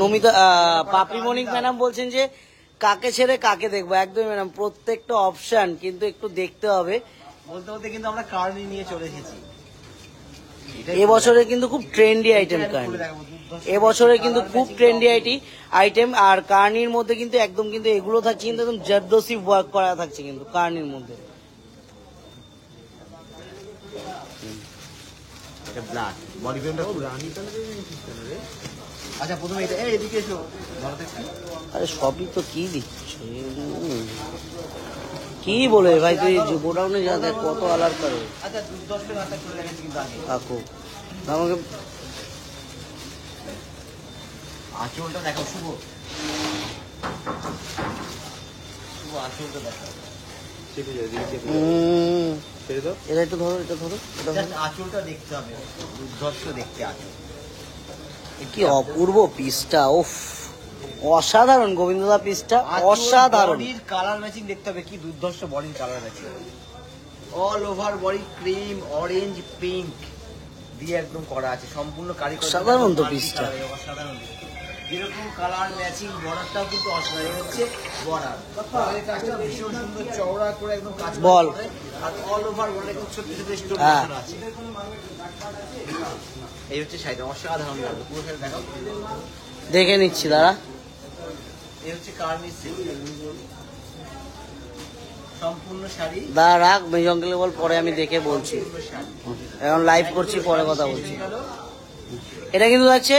নমিতা পাপড়ি মনিক ম্যাডাম বলছেন যে কাকে ছেড়ে কাকে দেখবো। একদম ম্যাডাম, প্রত্যেকটা অপশন কিন্তু একটু দেখতে হবে। বলতে বলতে কিন্তু আমরা কার্নি নিয়ে চলে এসেছি। এবছরে কিন্তু খুব ট্রেন্ডি আইটেম কার্নি, এবছরে কিন্তু খুব ট্রেন্ডি আইটেম। আর কার্নির মধ্যে কিন্তু একদম কিন্তু এগুলো থাকছে কিন্তু একদম জারদোসি ওয়ার্ক করা থাকছে কিন্তু কার্নির মধ্যে। এটা ব্ল্যাক বডি পেন্টটা পুরো রানী কালার দিয়েছিস রে। আচ্ছা প্রথমে এটা এদিকে এসো, আরে সবই তো কি দিচ্ছ, কি বলে ভাই তুই গোডাউনে যা দেখ কত আলার করে। আচ্ছা 10 টাকা আটা করে রেখেছি কিন্তু আগে কাকু আমাকে আঁচলটা দেখো শুভ, পুরো আঁচলটা দেখা এটা একটু ধরো, এটা ধরো, এটা ধরো। জাস্ট আঁচলটা দেখতে হবে, দুর্ধর্ষ দেখতে আঁচল। কি অপূর্ব পিসটা, ওফ অসাধারণ গোবিন্দদা পিসটা, অসাধারণ। বডির কালার ম্যাচিং দেখতে হবে, কি দুর্ধর্ষ বডির colour matching. All over body cream orange pink দিয়ে একদম করা আছে, সম্পূর্ণ কারিগর। সাধারণ তো পিসটা, অসাধারণ। যেরকম কালার ম্যাচিং বর্ডারটাও কিন্তু অসাধারণ হচ্ছে বর্ডার। বর্ডারের কাজটা ভীষণ সুন্দর চওড়া করে একদম কাজ বল। করে, আর অল ওভার বর্ডার একদম ছোট ছোট স্টোন হ্যাঁ। বসানো আছে। এই হচ্ছে শাড়িটা, অসাধারণ লাগবে। পুরো শাড়ি দেখাও, দেখে নিচ্ছি দাঁড়া। এই হচ্ছে কার্নিশ সিল্ক সম্পূর্ণ শাড়ি। দাঁড়া রাখ, মেজ অঙ্কেল বল, পরে আমি দেখে বলছি। এখন লাইভ করছি, পরে কথা বলছি। এটা কিন্তু যাচ্ছে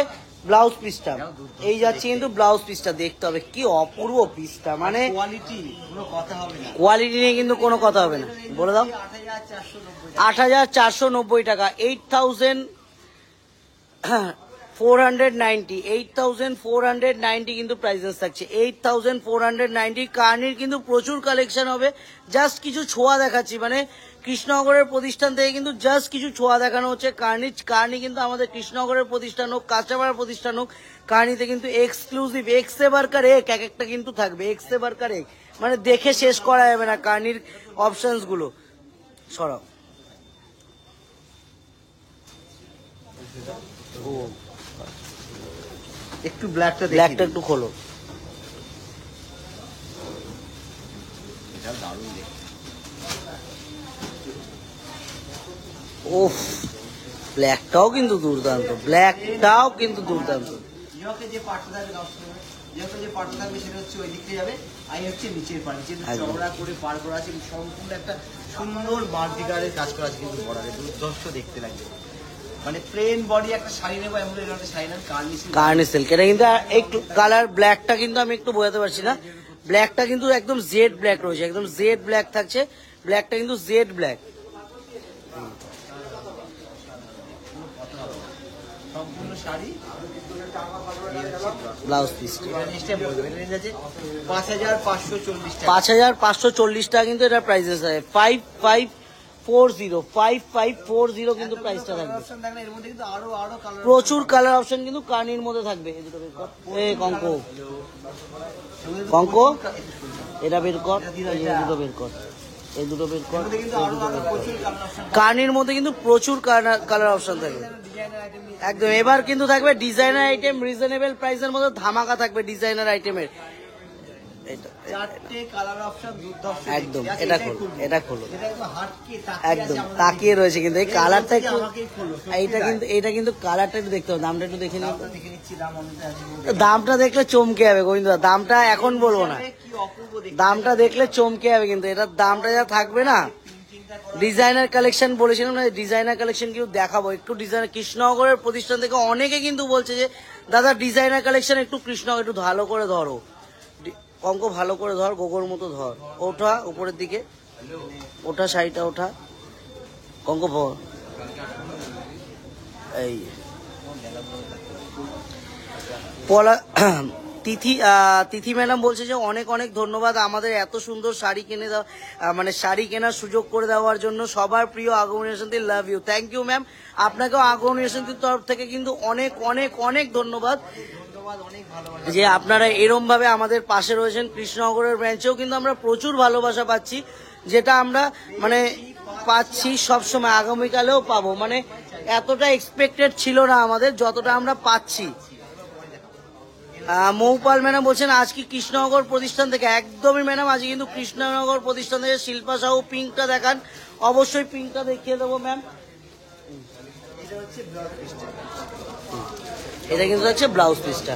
ব্লাউজ পিসটা, এই যাচ্ছে কিন্তু ব্লাউজ পিসটা দেখতে হবে, কি অপূর্ব পিসটা, মানে কোয়ালিটি কোনো কথা হবে না, কোয়ালিটি নিয়ে কিন্তু কোনো কথা হবে না। বলে দাও 8,490 টাকা, 8,490, 8,490 কিন্তু প্রাইসেস থাকছে, 8,490। কার্নির কিন্তু প্রচুর কালেকশন হবে, জাস্ট কিছু ছোঁয়া দেখাচ্ছি, মানে কৃষ্ণনগরের প্রতিষ্ঠান থেকে কিন্তু জাস্ট কিছু ছোঁয়া দেখানো হচ্ছে। কার্নি কিন্তু আমাদের কৃষ্ণনগরের প্রতিষ্ঠান হোক, কাঁচাপাড়ার প্রতিষ্ঠান হোক, কার্নিতে কিন্তু এক্সক্লুসিভ এক্সে বার্কার এক একটা কিন্তু থাকবে, এক্সে বার্কার এক, মানে দেখে শেষ করা যাবে না কার্নির অপশনস গুলো। সরাও, ও একটু ব্ল্যাকটা ব্ল্যাকটা একটু খোলো। এটা দারুণ দেখতে। ওফ, ব্ল্যাকটাও কিন্তু দুর্দান্ত, ব্ল্যাকটাও কিন্তু দুর্দান্ত। ইয়োকে যে পাটটা থাকবে ইয়োকে যে পাটটা থাকবে সেটা হচ্ছে ওই দিক থেকে যাবে, আর এই হচ্ছে নিচের পাট, নিচে চওড়া করে পার করা আছে, সম্পূর্ণ একটা সুন্দর মাল্টিকালারের কাজ করা আছে কিন্তু বর্ডারে, দুর্ধর্ষ দেখতে লাগবে। মানে প্লেন বডি একটা শাড়ি নেবো এমন একটা শাড়ি নেন কার্নি সিল্ক। এটা কিন্তু একটু কালার ব্ল্যাকটা কিন্তু আমি একটু বোঝাতে পারছি না, ব্ল্যাকটা কিন্তু একদম জেড ব্ল্যাক রয়েছে, একদম জেড ব্ল্যাক থাকছে, ব্ল্যাকটা কিন্তু জেড ব্ল্যাক। সম্পূর্ণ শাড়ি ব্লাউজ পিস রেঞ্জটা বলবো, এটা রেঞ্জ আছে 5,540 টাকা। 5,540 টাকা কিন্তু এটা প্রাইসেস আছে, 5540 কিন্তু প্রাইসটা থাকবে। অপশন থাকলে এর মধ্যে কিন্তু আরো কালার, প্রচুর কালার অপশন কিন্তু কার্নির মধ্যে থাকবে। এই দুটো বের কর, এই কঙ্ক কঙ্ক, এটা বের কর, এই দুটো বের কর, এই দুটো বের কর, এই দুটো বের কর। প্রচুর কালার অপশন, কার্নির মধ্যে কিন্তু প্রচুর কালার অপশন থাকবে ডিজাইনার আইটেম একদম। এবার কিন্তু থাকবে ডিজাইনার আইটেম, রিজনেবল প্রাইসের মধ্যে ধামাকা থাকবে ডিজাইনার আইটেমের। চারটে কালার অপশন দুর্ধর্ষ একদম, দেখতে। এটা খোলো, এটা খোলো, এটা একদম হাটকে তাকিয়ে একদম আছে আমাদের তাকিয়ে রয়েছে কিন্তু এই কালারটা একটু, আমাকেই খোলো, সত্যি এইটা তাই। কিন্তু এটা কিন্তু কালারটা একটু দেখতে হবে, দামটা একটু দেখে নিও। দামটা দেখে নিচ্ছি, দাম অনেকটা আছে। দামটা দেখলে চমকে যাবে গোবিন্দদা, দামটা এখন বলবো না, কি অপূর্ব দেখতে, দামটা দেখলে চমকে যাবে কিন্তু এটার দামটা যা থাকবে না। প্রিন্টিংটা করা ডিজাইনার কালেকশন বলেছিলাম না, ডিজাইনার কালেকশন কিন্তু দেখাবো একটু। ডিজাইনার কৃষ্ণনগরের প্রতিষ্ঠান থেকে অনেকে কিন্তু বলছে যে দাদা ডিজাইনার কালেকশন একটু কৃষ্ণনগর একটু ভালো করে ধরো, অঙ্ক ভালো করে ধর, গোগোর মতো ধর, ওঠা উপরের দিকে, ওঠা শাড়িটা ওঠা, অঙ্ক ভর, এই পলা তিথি ম্যাডাম বলছে যে অনেক অনেক ধন্যবাদ আমাদের এত সুন্দর শাড়ি কিনে দেওয়া, মানে শাড়ি কেনার সুযোগ করে দেওয়ার জন্য। সবার প্রিয় Agomoni love you, thank you ma'am, আপনাকেও আগমনী তরফ থেকে কিন্তু অনেক অনেক অনেক ধন্যবাদ অনেক ভালোবাসা। যে আপনারা এরম ভাবে আমাদের পাশে রয়েছেন। কৃষ্ণনগরের ব্রাঞ্চেও কিন্তু আমরা প্রচুর ভালোবাসা পাচ্ছি, যেটা আমরা মানে পাচ্ছি সবসময়, আগামীকালেও পাবো, মানে এতটা এক্সপেক্টেড ছিল না আমাদের যতটা আমরা পাচ্ছি। মৌপাল ম্যাডাম বলছেন আজ কি কৃষ্ণনগর প্রতিষ্ঠান থেকে, একদমই ম্যাডাম আজ কিন্তু কৃষ্ণনগর প্রতিষ্ঠান থেকে। শিল্পা সাহু পিঙ্কটা দেখান, অবশ্যই পিঙ্কটা দেখিয়ে দেবো ম্যাম। এটা হচ্ছে ব্লাউজ পিসটা, এটা কিন্তু হচ্ছে ব্লাউজ পিসটা।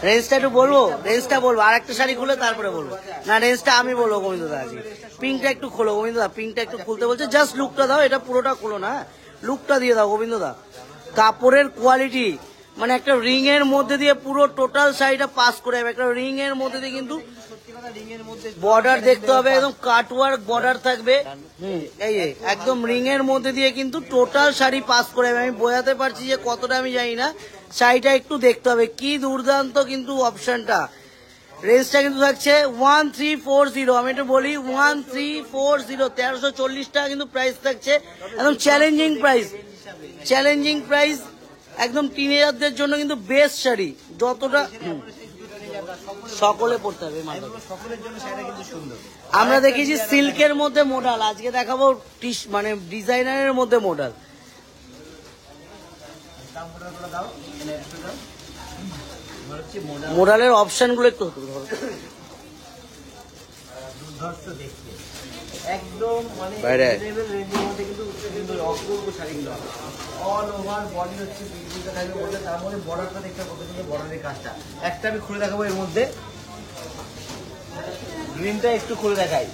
রেঞ্জটা একটু বলবো, রেঞ্জটা বলবো, আর একটা শাড়ি খুলে তারপরে বলবো না, রেঞ্জটা আমি বলবো গোবিন্দদা। আজকে পিঙ্কটা একটু খোলো গোবিন্দদা, পিঙ্কটা একটু খুলতে বলছে, জাস্ট লুকটা দাও, এটা পুরোটা খোলো না, লুকটা দিয়ে দাও গোবিন্দদা। কাপড়ের কোয়ালিটি মানে একটা রিং এর মধ্যে দিয়ে পুরো টোটাল শাড়িটা পাস করে যাবে, একটা রিং এর মধ্যে দিয়ে কিন্তু সত্যি কথা রিং এর মধ্যে বর্ডার দেখতে হবে, একদম কাটওয়ার্ক বর্ডার থাকবে। এই যে একদম রিং এর মধ্যে দিয়ে কিন্তু টোটাল শাড়ি পাস করে যাবে। আমি বোঝাতে পারছি যে কতটা আমি জানি না, শাড়িটা একটু দেখতে হবে, কি দুর্দান্ত কিন্তু অপশনটা। রেঞ্জটা কিন্তু থাকছে 1340। আমি একটু বলি 1340, 1340 টাকা কিন্তু প্রাইস থাকছে, একদম চ্যালেঞ্জিং প্রাইস, চ্যালেঞ্জিং প্রাইস, একদম টিনেজারদের জন্য কিন্তু বেস্ট শাড়ি, যতটা সকলে পড়তে হবে। সকলের জন্য শাড়িটা কিন্তু সুন্দর। আমরা দেখেছি সিল্কের মধ্যে মডেল, আজকে দেখাবো মানে ডিজাইনারের মধ্যে মডেল। মোডালের অপশন গুলো একটু একদম মানে বাইরে রেঞ্জের মধ্যে কিন্তু সুন্দর অপূর্ব শাড়িগুলো অল ওভার বডি হচ্ছে বিলটা থাকবে বলতে, তার মধ্যে বর্ডারটা দেখতে কত সুন্দর, বর্ডারের কাজটা একটা আমি খুলে দেখাবো। এর মধ্যে গ্রিনটা একটু খুলে দেখাই।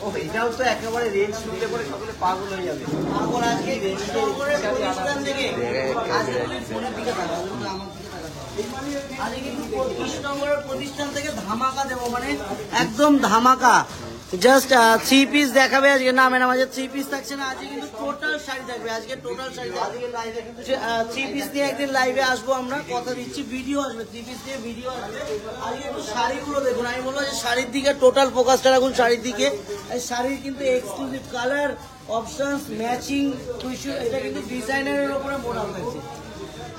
ও এটাও তো একেবারে রেঞ্জ শুনলে পরে সকলে পাগল হয়ে যাবে। আজকে কৃষ্ণনগরের প্রতিষ্ঠান থেকে ধামাকা দেবো, মানে একদম ধামাকা। জাস্ট 3 পিস দেখাবে আজকে, না ম্যাডাম আজকে 3 পিস থাকছে না, আজকে কিন্তু টোটাল শাড়ি থাকবে, আজকে টোটাল শাড়ি থাকবে। 3 পিস নিয়ে একদিন লাইভে আসবো আমরা, কথা দিচ্ছি, ভিডিও আসবে, 3 পিস নিয়ে ভিডিও আসবে। আজকে একটু শাড়িগুলো দেখুন, আমি বলবো যে শাড়ির দিকে টোটাল ফোকাসটা রাখুন, শাড়ির দিকে। শাড়ির কিন্তু এক্সক্লুসিভ কালার অপশনস, ম্যাচিং, এটা কিন্তু ডিজাইনারের উপরে মডেল থাকছে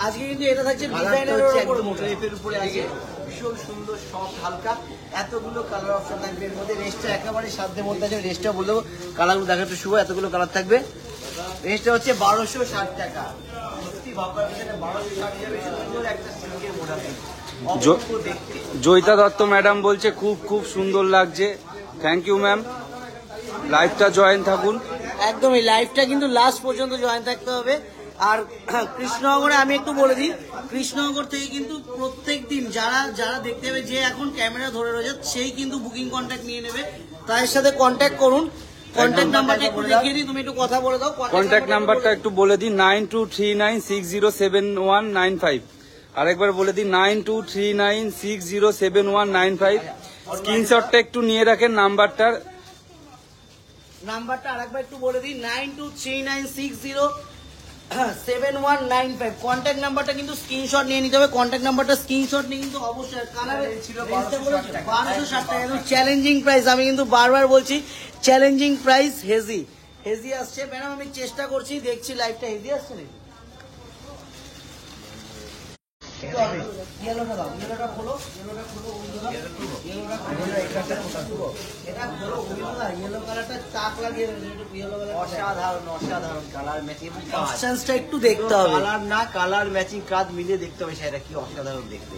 আজকে, কিন্তু এটা থাকছে ডিজাইনারের উপরে মডেল, এর উপরে আছে ভীষণ সুন্দর সফট হালকা, এতগুলো কালার অপশন থাকবে এর মধ্যে। রেঞ্জটা একেবারে সাধ্যের মধ্যে আছে, রেঞ্জটা বলবো কালারগুলো দেখা একটু শুভ, এতগুলো কালার থাকবে। রেঞ্জটা হচ্ছে 1260 টাকা। সত্যি ভাববার পিছনে 1260 যাবে, সুন্দর একটা সিল্কের মডেল দেখতে। জয়িতা দত্ত ম্যাডাম বলছে খুব খুব সুন্দর লাগছে, থ্যাংক ইউ ম্যাম, লাইভটা জয়েন থাকুন। একদমই লাইভটা কিন্তু লাস্ট পর্যন্ত জয়েন থাকতে হবে। আর কৃষ্ণনগরে আমি একটু বলে দিই, কৃষ্ণনগর থেকে কিন্তু প্রত্যেক দিন যারা যারা দেখতে হবে, যে এখন ক্যামেরা ধরে রয়েছে সেই কিন্তু বুকিং কন্ট্যাক্ট নিয়ে নেবে, তাদের সাথে কন্ট্যাক্ট করুন। কন্ট্যাক্ট নাম্বারটা একটু দেখিয়ে দিই, তুমি একটু কথা বলে দাও। কন্ট্যাক্ট নাম্বারটা একটু বলে দিই 9239607195। আরেকবার বলে দিই 9239607195। স্ক্রিনশটটা একটু নিয়ে রাখেন নাম্বারটার। নাম্বারটা আরেকবার একটু বলে দিই 9239607195। কন্ট্যাক্ট নাম্বারটা কিন্তু স্ক্রিনশট নিয়ে নিতে হবে, কন্ট্যাক্ট নাম্বারটা স্ক্রিনশট নিয়ে কিন্তু অবশ্যই। কালারে ছিল 1260 টাকা, চ্যালেঞ্জিং প্রাইস, আমি কিন্তু বারবার বলছি চ্যালেঞ্জিং প্রাইস। হেজি হেজি আসছে ম্যাডাম, আমি চেষ্টা করছি, দেখছি লাইভটা হেজি আসছে নাকি। ইয়েলোটা দাও, ইয়েলোটা খোলো, ইয়েলোটা খোলো, ইয়েলোটা খোলো, এটা খোলো, ইয়েলো কালারটা চাক লাগিয়ে ইয়েলো কালার, অসাধারণ অসাধারণ কালার ম্যাচিং, অপশনসটা একটু দেখতে হবে। কালার না কালার ম্যাচিং কাজ মিলিয়ে দেখতে হবে সেটা কি অসাধারণ দেখতে।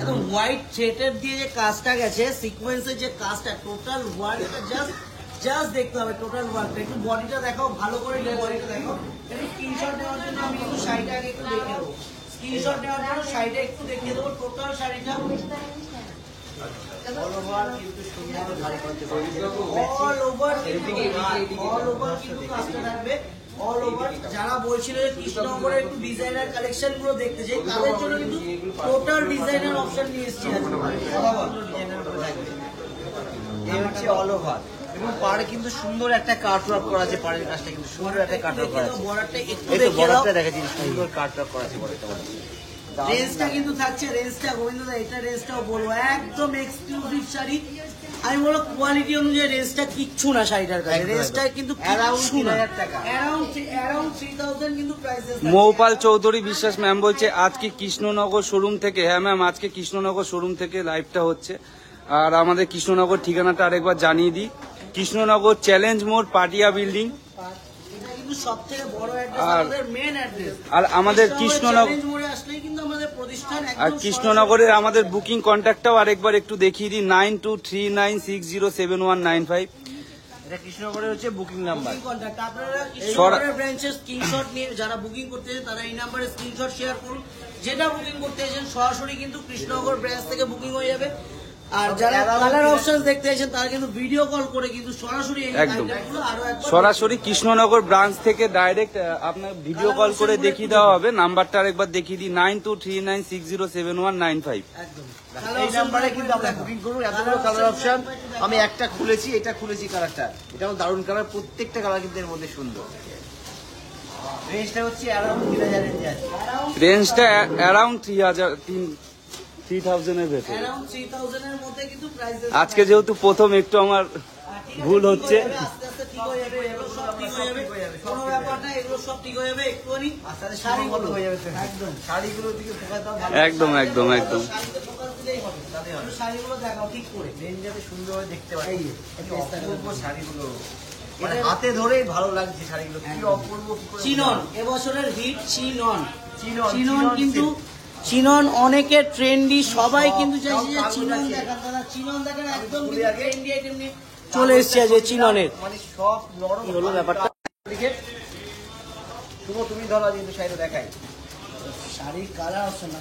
একদম হোয়াইট থ্রেডের দিয়ে যে কাজটা গেছে, সিকোয়েন্সের যে কাজটা, টোটাল ওয়ার্কটা জাস্ট দেখতে হবে, টোটাল ওয়ার্কটা। একটু বডিটা দেখাও ভালো করে, বডিটা দেখো। একটু স্ক্রিনশট নেওয়ার জন্য আমি একটু শাড়িটা আগে একটু দেখে দেবো, স্ক্রিনশট নেওয়ার জন্য শাড়িটা একটু দেখিয়ে দেবো, টোটাল শাড়িটা অল ওভার কিন্তু সুন্দর ভারী করতে পারবে, অল ওভার কিন্তু কাজটা থাকবে অল ওভার। যারা বলছিল যে কৃষ্ণনগরের একটু ডিজাইনার কালেকশন গুলো দেখতে চাই, তাদের জন্য কিন্তু টোটাল ডিজাইনার অপশন নিয়ে এসেছি আজকে। এই হচ্ছে অল ওভার, এবং পাড়ে কিন্তু সুন্দর একটা কাট ওয়ার্ক করা আছে, পাড়ের কাজটা কিন্তু সুন্দর একটা কাট ওয়ার্ক করা আছে। বর্ডারটা একটু এই তো দেখিয়ে দাও। বর্ডারটা দেখাচ্ছি, সুন্দর কাট ওয়ার্ক করা আছে বর্ডারটা। রেঞ্জটা কিন্তু থাকছে, রেঞ্জটা গোবিন্দদা এটা রেঞ্জটাও বলবো একদম এক্সক্লুসিভ শাড়ি। আমি বলবো কোয়ালিটি অনুযায়ী রেঞ্জটা কিচ্ছু না শাড়িটার কাছে, রেঞ্জটা কিন্তু কিচ্ছু না, অ্যারাউন্ড 3000 কিন্তু প্রাইসেস। মৌপাল চৌধুরী বিশ্বাস ম্যাম বলছে আজকে কৃষ্ণনগর শোরুম থেকে, হ্যাঁ ম্যাম আজকে কৃষ্ণনগর শোরুম থেকে লাইভটা হচ্ছে। আর আমাদের কৃষ্ণনগর ঠিকানাটা আরেকবার জানিয়ে দিই, কৃষ্ণনগর চ্যালেঞ্জ মোড়, পাটিয়া বিল্ডিং। এটা কিন্তু সবথেকে বড় অ্যাড্রেস, আমাদের মেন অ্যাড্রেস। আর আমাদের কৃষ্ণনগর মোড়ে আসলেই কিন্তু আমাদের প্রতিষ্ঠান। আর কৃষ্ণনগরের আমাদের বুকিং কন্ট্যাক্টটাও আরেকবার একটু দেখিয়ে দিই 9239607195। এটা কৃষ্ণনগরের হচ্ছে বুকিং নাম্বার। কন্ট্যাক্ট আপনারা কৃষ্ণনগরের ব্রাঞ্চের স্ক্রিনশট নিয়ে যারা বুকিং করতে চান তারা এই নাম্বারে স্ক্রিনশট শেয়ার করুন। যেটা বুকিং করতে চাইছেন সরাসরি কিন্তু কৃষ্ণনগর ব্রাঞ্চ থেকে বুকিং হয়ে যাবে। আর যারা কালার অপশন দেখতে চাইছেন তারা কিন্তু ভিডিও কল করে কিন্তু সরাসরি একদম সরাসরি কৃষ্ণনগর ব্রাঞ্চ থেকে ডাইরেক্ট আপনার ভিডিও কল করে দেখিয়ে দেওয়া হবে। নাম্বারটা আরেকবার দেখিয়ে দিই 9239607195। একদম এই নাম্বারে কিন্তু আমরা বুকিং করুন। এতগুলো কালার অপশন, আমি একটা খুলেছি, এটা খুলেছি কালারটা, এটাও দারুণ কালার, প্রত্যেকটা কালার কিন্তু এর মধ্যে সুন্দর। রেঞ্জটা হচ্ছে অ্যারাউন্ড 3000 রেঞ্জে আছে। রেঞ্জটা অ্যারাউন্ড 3000 এর ভেতরে। অ্যারাউন্ড 3000 এর মধ্যে কিন্তু প্রাইস আজকে যেহেতু প্রথম একটু আমার ভুল হচ্ছে। আস্তে আস্তে ঠিক হয়ে যাবে, এগুলো সব ঠিক হয়ে যাবে, কোনো ব্যাপার না, এগুলো সব ঠিক হয়ে যাবে। একটুখানি আস্তে আস্তে শাড়িগুলো হয়ে যাবে তো। একদম শাড়িগুলোর দিকে ফোকাস দাও ভালো। একদম একদম একদম। শাড়িতে ফোকাস দিলেই হবে, একটু শাড়িগুলো দেখাও ঠিক করে। রেঞ্জ যাতে সুন্দরভাবে দেখতে পাচ্ছি। এই যে, কি অপূর্ব শাড়িগুলো, মানে হাতে ধরেই ভালো লাগছে শাড়িগুলো, কি অপূর্ব, কি করে চিনন, এবছরের হিট চিনন। চিনন, চিনন কিন্তু চিনন অনেকের ট্রেন্ডি, সবাই কিন্তু চাইছে যে চিনন দেখান, দাদা চিনন দেখেন, একদম কিন্তু ট্রেন্ডি আইটেম নিয়ে চলে এসছে যে চিননের। মানে সব নরম কি হলো ব্যাপারটা? দিকে শুভ তুমি ধরা কিন্তু শাড়িটা দেখাই। শাড়ির কালার অপশন না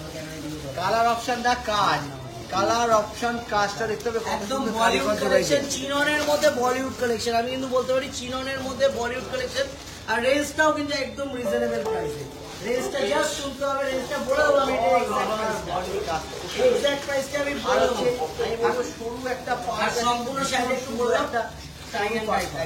কালার অপশনটা কাজ, কালার অপশন কাজটা দেখতে হবে কত একদম সুন্দর বলিউড কারিগর কালেকশন, জোড়াইছে। চিননের মধ্যে বলিউড কালেকশন। আমি কিন্তু বলতে পারি চিননের মধ্যে বলিউড কালেকশন। আর রেঞ্জটাও কিন্তু একদম রিজনেবল প্রাইসে। রেঞ্জটা জাস্ট শুনতে হবে, রেঞ্জটা বলে দেবো আমি, এটা এক্সাক্ট প্রাইসটা আমি বলে দেবো। আমি বলবো সরু একটা আর পাড়, সম্পূর্ণ শাড়ি একটু বলে দাও। একটা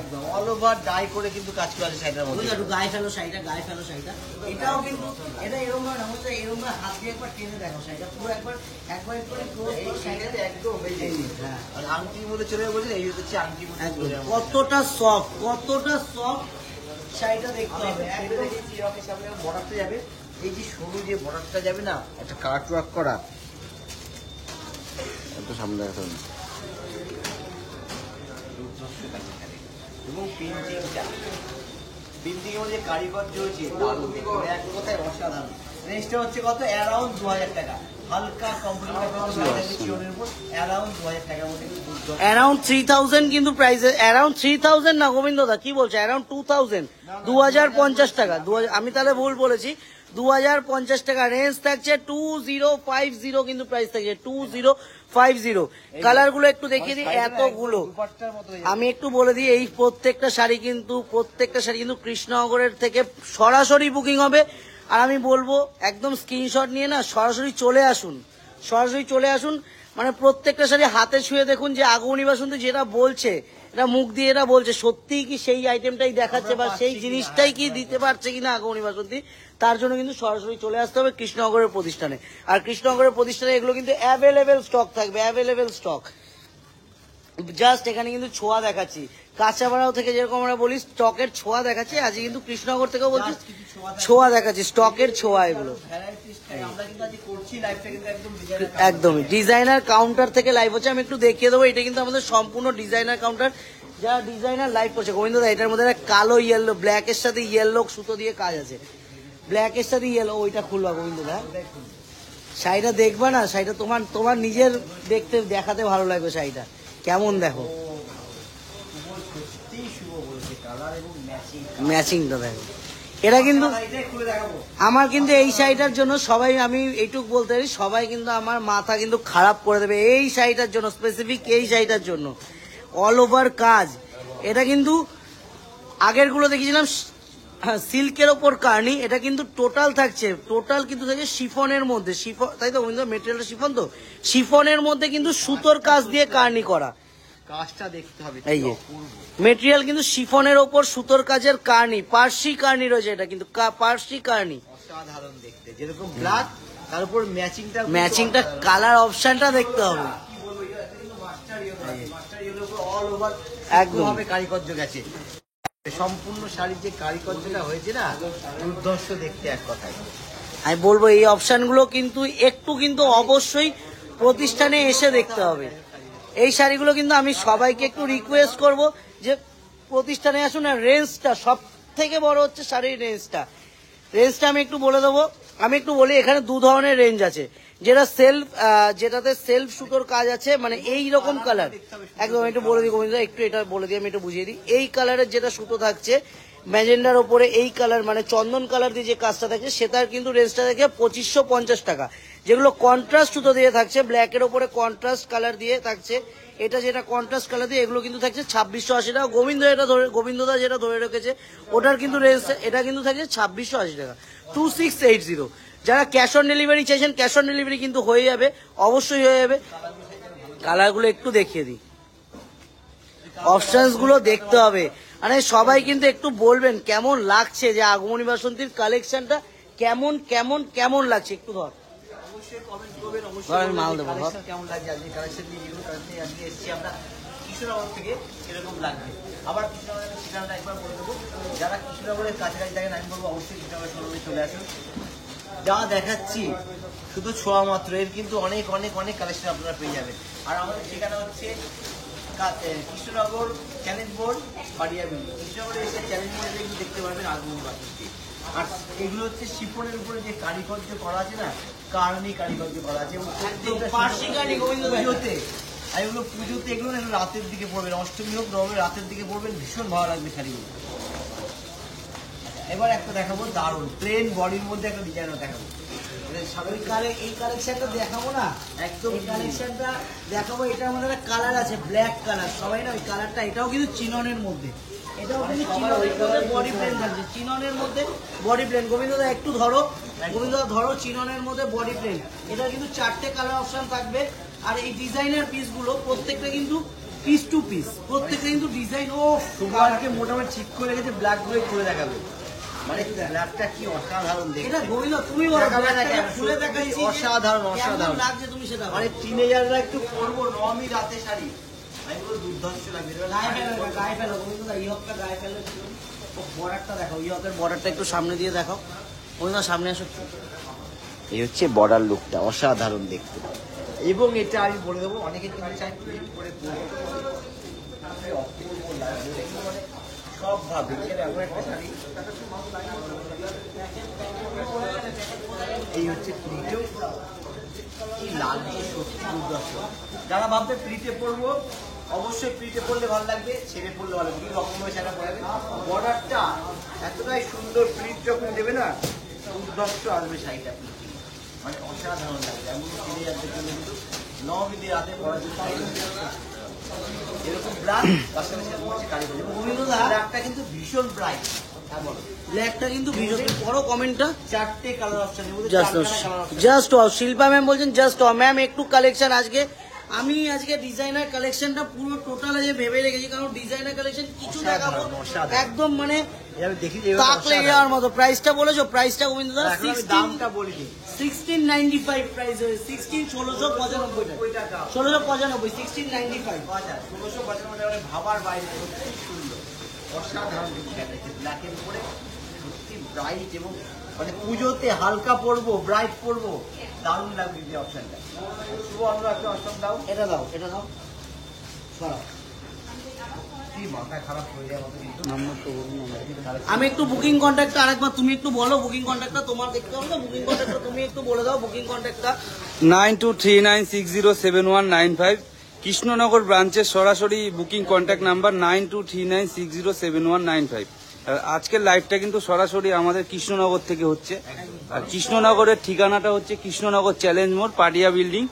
একদম অল ওভার ডাই করে কিন্তু কাজ করা আছে শাড়িটার মধ্যে। একটু গায়ে ফেলো শাড়িটা, গায়ে ফেলো শাড়িটা। এটাও কিন্তু এটা এরকম ভাবে না, হচ্ছে এরকম ভাবে হাত দিয়ে একবার টেনে দেখো শাড়িটা পুরো একবার একবার একটু ক্লোজ এই করো শাড়িটা। শাড়িটা একদম এই যে, হ্যাঁ আর আংটির মধ্যে চলে যাবে, এই হচ্ছে আংটির মধ্যে একদম চলে যাবে। কতটা সফট, কতটা সফট শাড়িটা দেখতে আমি হবে। একটা একদম দেখেছি এরকম সামনে বর্ডারটা যাবে, এই যে সরু যে বর্ডারটা যাবে না, একটা কাট ওয়ার্ক করা, একটু সামনে দেখাতে হবে এবং প্রিন্টিংটা, প্রিন্টিং এর যে কারিগর রয়েছে দারুণ, মানে এক কথায় অসাধারণ। রেঞ্জটা হচ্ছে কত? অ্যারাউন্ড 2000 টাকা, হালকা কমফোর্টেবল চিরনের উপর অ্যারাউন্ড 2000 টাকার মধ্যে কিন্তু দুর্ধর্ষ। অ্যারাউন্ড 3000 কিন্তু প্রাইসে, অ্যারাউন্ড 3000 না গোবিন্দ দা কি বলছে, অ্যারাউন্ড 2000, 2050 টাকা। আমি তাহলে ভুল বলেছি, 2050 টাকা রেঞ্জ থাকছে। 2050 কিন্তু প্রাইস থাকছে, 2050। কালার গুলো একটু দেখিয়ে দিই, এতগুলো দুপাট্টার মতো হয়ে যাবে। আমি একটু বলে দিই, এই প্রত্যেকটা শাড়ি কিন্তু কৃষ্ণনগরের থেকে সরাসরি বুকিং হবে। আর আমি বলবো একদম স্ক্রিনশট নিয়ে না সরাসরি চলে আসুন, সরাসরি চলে আসুন। মানে প্রত্যেকটা শাড়ি হাতে ছুঁয়ে দেখুন যে আগমনী বাসন্তী যেটা বলছে, এটা মুখ দিয়ে এরা বলছে সত্যিই কি সেই আইটেমটাই দেখাচ্ছে বা সেই জিনিসটাই কি দিতে পারছে কিনা আগমনী বাসন্তী। তার জন্য কিন্তু সরাসরি চলে আসতে হবে কৃষ্ণনগরের প্রতিষ্ঠানে। আর কৃষ্ণনগরের প্রতিষ্ঠানে এগুলো কিন্তু অ্যাভেলেবেল স্টক থাকবে, অ্যাভেলেবেল স্টক। জাস্ট এখানে কিন্তু ছোঁয়া দেখাচ্ছি, কাঁচাপাড়াও থেকে যেরকম আমরা বলি স্টকের ছোঁয়া দেখাচ্ছি, আজকে কিন্তু কৃষ্ণনগর থেকেও বলছি ছোঁয়া দেখাচ্ছি, স্টকের ছোঁয়া এগুলো। আমরা কিন্তু আজ করছি লাইভটা কিন্তু একদম ডিজাইনার একদমই ডিজাইনার কাউন্টার থেকে লাইভ হচ্ছে। আমি একটু দেখিয়ে দেবো, এটা কিন্তু আমাদের সম্পূর্ণ ডিজাইনার কাউন্টার, যারা ডিজাইনার লাইভ করছে। গোবিন্দ দা এটার মধ্যে একটা কালো ইয়েলো, ব্ল্যাকের সাথে ইয়েলো সুতো দিয়ে কাজ আছে, ব্ল্যাকের সাথে ইয়েলো। ওইটা খুলবা গোবিন্দ দা, শাড়িটা দেখবা না, শাড়িটা তোমার তোমার নিজের দেখতে দেখাতে ভালো লাগবে শাড়িটা কেমন দেখো, সত্যিই শুভ বলছে, কালার এবং ম্যাচিং। ম্যাচিংটা দেখো। এটা কিন্তু এটাই খুলে দেখাবো। আমার কিন্তু এই শাড়িটার জন্য সবাই, আমি এইটুকু বলতে পারি, সবাই কিন্তু আমার মাথা কিন্তু খারাপ করে দেবে এই শাড়িটার জন্য, স্পেসিফিক এই শাড়িটার জন্য। অল ওভার কাজ, এটা কিন্তু আগের গুলো দেখেছিলাম সিল্কের ওপর কার্নি, এটা কিন্তু টোটাল থাকছে, টোটাল কিন্তু থাকছে শিফনের মধ্যে, শিফন, তাই তো মেটেরিয়ালটা শিফন, তো শিফনের মধ্যে কিন্তু সুতোর কাজ দিয়ে কার্নি করা। কাজটা দেখতে হবে, এই যে মেটেরিয়াল কিন্তু শিফনের ওপর সুতোর কাজের কার্নি, পার্সি কার্নি রয়েছে, এটা কিন্তু পার্সি কার্নি। অসাধারণ দেখতে, যেরকম ব্ল্যাক তার উপর ম্যাচিংটা, ম্যাচিংটা কালার অপশনটা দেখতে হবে। অল ওভার একদম। ভাবে কারিগর্য গেছে, সম্পূর্ণ শাড়ির যে কারিগর্যটা হয়েছে না, দুর্ধর্ষ দেখতে এক কথায়। আমি বলবো এই অপশনগুলো কিন্তু একটু কিন্তু অবশ্যই প্রতিষ্ঠানে এসে দেখতে হবে। এই শাড়িগুলো কিন্তু আমি সবাইকে একটু রিকোয়েস্ট করব যে প্রতিষ্ঠানে আসুন। আর রেঞ্জটা সব থেকে বড় হচ্ছে শাড়ির রেঞ্জটা, রেঞ্জটা আমি একটু বলে দেবো। আমি একটু বলি, এখানে দু ধরনের রেঞ্জ আছে, যেটা সেলফ, যেটাতে সেলফ সুতোর কাজ আছে, মানে এই রকম কালার, একদম একটু বলে দিই গোবিন্দ, একটু এটা বলে দিই, আমি একটু বুঝিয়ে দিই। এই কালারের যেটা সুতো থাকছে ম্যাজেন্ডার ওপরে, এই কালার মানে চন্দন কালার দিয়ে যে কাজটা থাকছে, সেটার কিন্তু রেঞ্জটা থাকে 2550 টাকা। যেগুলো কন্ট্রাস্ট সুতো দিয়ে থাকছে, ব্ল্যাকের ওপরে কন্ট্রাস্ট কালার দিয়ে থাকছে, এটা যেটা কন্ট্রাস্ট কালার দিয়ে, এগুলো কিন্তু থাকছে 2680 টাকা। গোবিন্দদা যেটা ধরে রেখেছে ওটার কিন্তু রেঞ্জ, এটা কিন্তু থাকছে 2680 টাকা, 2680। যারা ক্যাশ অন ডেলিভারি চাইছেন, ক্যাশ অন ডেলিভারি কিন্তু হয়ে যাবে, অবশ্যই হয়ে যাবে। কালারগুলো একটু দেখিয়ে দিই, অপশনস গুলো দেখতে হবে। মানে সবাই কিন্তু একটু বলবেন কেমন লাগছে যে আগমনী বাসন্তীর কালেকশনটা কেমন কেমন কেমন লাগছে একটু ধর। অবশ্যই কমেন্ট করবেন, ধর আমি মাল দেবো, ধর। কালেকশন কেমন লাগছে, আজকে কালেকশন নিয়ে যেগুলো কালেকশন নিয়ে আজকে এসেছি আমরা কৃষ্ণনগর থেকে, কিরকম লাগবে। আবার কৃষ্ণনগরের ঠিকানাটা একবার বলে দেবো, যারা কৃষ্ণনগরের কাছাকাছি থাকেন আমি বলবো অবশ্যই কৃষ্ণনগরের শোরুমে চলে আসুন। যা দেখাচ্ছি শুধু ছোঁয়া মাত্র, এর কিন্তু অনেক অনেক অনেক কালেকশন আপনারা পেয়ে যাবেন। আর আমাদের ঠিকানা হচ্ছে কৃষ্ণনগর চ্যালেঞ্জ বোর্ড পাটিয়াবিল। কৃষ্ণনগরে এসে চ্যালেঞ্জ বোর্ডে কিন্তু দেখতে পারবেন আগমনী বাসন্তী। আর এগুলো হচ্ছে শিপনের উপরে যে কারিগর্য করা আছে না, কারণই কারিগর্য করা আছে এবং পুজোতে, আর এগুলো পুজোতে এগুলো না রাতের দিকে পড়বেন, অষ্টমী হোক নবমী রাতের দিকে পড়বেন, ভীষণ ভালো লাগবে শাড়িগুলো। এবার একটা দেখাবো দারুণ প্লেন বডির মধ্যে একটা ডিজাইনার দেখাবো। এই কালেকশনটা দেখাবো না, একদম এই কালেকশনটা দেখাবো। এটার মধ্যে একটা কালার আছে ব্ল্যাক কালার, সবাই না ওই কালারটা, এটাও কিন্তু চিননের মধ্যে, এটাও কিন্তু চিননের মধ্যে বডি প্লেন থাকছে, চিননের মধ্যে বডি প্লেন। গোবিন্দদা একটু ধরো, গোবিন্দদা ধরো, চিননের মধ্যে বডি প্লেন। এটা কিন্তু 4টে কালার অপশন থাকবে। আর এই ডিজাইনের পিসগুলো প্রত্যেকটা কিন্তু পিস টু পিস, প্রত্যেকটা কিন্তু ডিজাইন। ও সুপারকে মোটামুটি ঠিক করে রেখেছে, ব্ল্যাক গুলো করে দেখাবে, মানে ব্ল্যাকটা কি অসাধারণ দেখতে। এটা গোবিন্দ তুমি বলো, দেখাবে না কেন? খুলে দেখাচ্ছি, অসাধারণ অসাধারণ লাগছে তুমি সেটা মানে টিনেজাররা একটু পরবো নবমী রাতে শাড়ি, আমি বলবো দুর্ধর্ষ লাগবে। গায়ে ফেলো গোবিন্দদা, ইহকটা গায়ে ফেলো। বর্ডারটা দেখো, ইহকের বর্ডারটা একটু সামনে দিয়ে দেখো গোবিন্দদা, সামনে আসো। এই হচ্ছে বর্ডার লুকটা, অসাধারণ দেখতে। এবং এটা আমি বলে দেবো, অনেকে কিন্তু চাই প্রিন্ট করে অপূর্ব লাগবে, মানে সব ভাবে এমন একটা শাড়ি। এই হচ্ছে প্রিন্টও কি লাগছে, সত্যি দুর্দর্শ। যারা ভাববে প্রিন্টে পরবো, অবশ্যই প্রিন্টে পরলে ভালো লাগবে, ছেড়ে পরলে ভালো লাগবে, রকমের শাড়ি পরাবে। বর্ডারটা এতটাই সুন্দর, প্রিন্ট যখন দেবে না দুর্দর্শ আসবে শাড়িটা, মানে অসাধারণ লাগবে। এমন কিনে যাচ্ছে কিন্তু নবমী রাতে পরার জন্য এরকম ব্ল্যাক, তার সাথে সেরকম হচ্ছে কারিগরি। গোবিন্দদা ব্ল্যাকটা কিন্তু ভীষণ ব্রাইট। হ্যাঁ বলো, ব্ল্যাকটা কিন্তু ভীষণ বড় কমেন্টটা। 4টে colour option, just Shilpa ma'am বলছেন জাস্ট ম্যাম একটু কালেকশন আজকে। আমি আজকে ডিজাইনার কালেকশনটা পুরো টোটাল আজকে ভেবে রেখেছি, কারণ ডিজাইনার কালেকশন কিছু দেখাবো একদম মানে দেখি তাক লেগে যাওয়ার মতো। প্রাইসটা বলেছো, প্রাইসটা গোবিন্দদা দামটা বলে দিই। 1695 প্রাইস হয়েছে, 1695 টাকা, 1695 1695। 1695 টাকা, ভাবার বাইরে, সত্যি সুন্দর অসাধারণ ব্ল্যাকের উপরে, সত্যি ব্রাইট এবং মানে পুজোতে হালকা পরবো, ব্রাইট পরবো, দারুণ লাগবে যে অপশনটা। শুভ অন্য একটা অপশন দাও, এটা দাও, এটা দাও, সরাও। কি মাথা খারাপ হয়ে যায় মতো কিন্তু। আমি একটু বুকিং কন্ট্যাক্টটা আরেকবার তুমি একটু বলো, বুকিং কন্ট্যাক্টটা তোমার দেখতে হবে তো, বুকিং কন্ট্যাক্টটা তুমি একটু বলে দাও, বুকিং কন্ট্যাক্টটা 9239607195। কৃষ্ণনগর ব্রাঞ্চের সরাসরি বুকিং কন্ট্যাক্ট নাম্বার 9239607195। আর আজকের লাইভটা কিন্তু সরাসরি আমাদের কৃষ্ণনগর থেকে হচ্ছে। আর কৃষ্ণনগরের ঠিকানাটা হচ্ছে কৃষ্ণনগর চ্যালেঞ্জ মোড় পাটিয়া বিল্ডিং,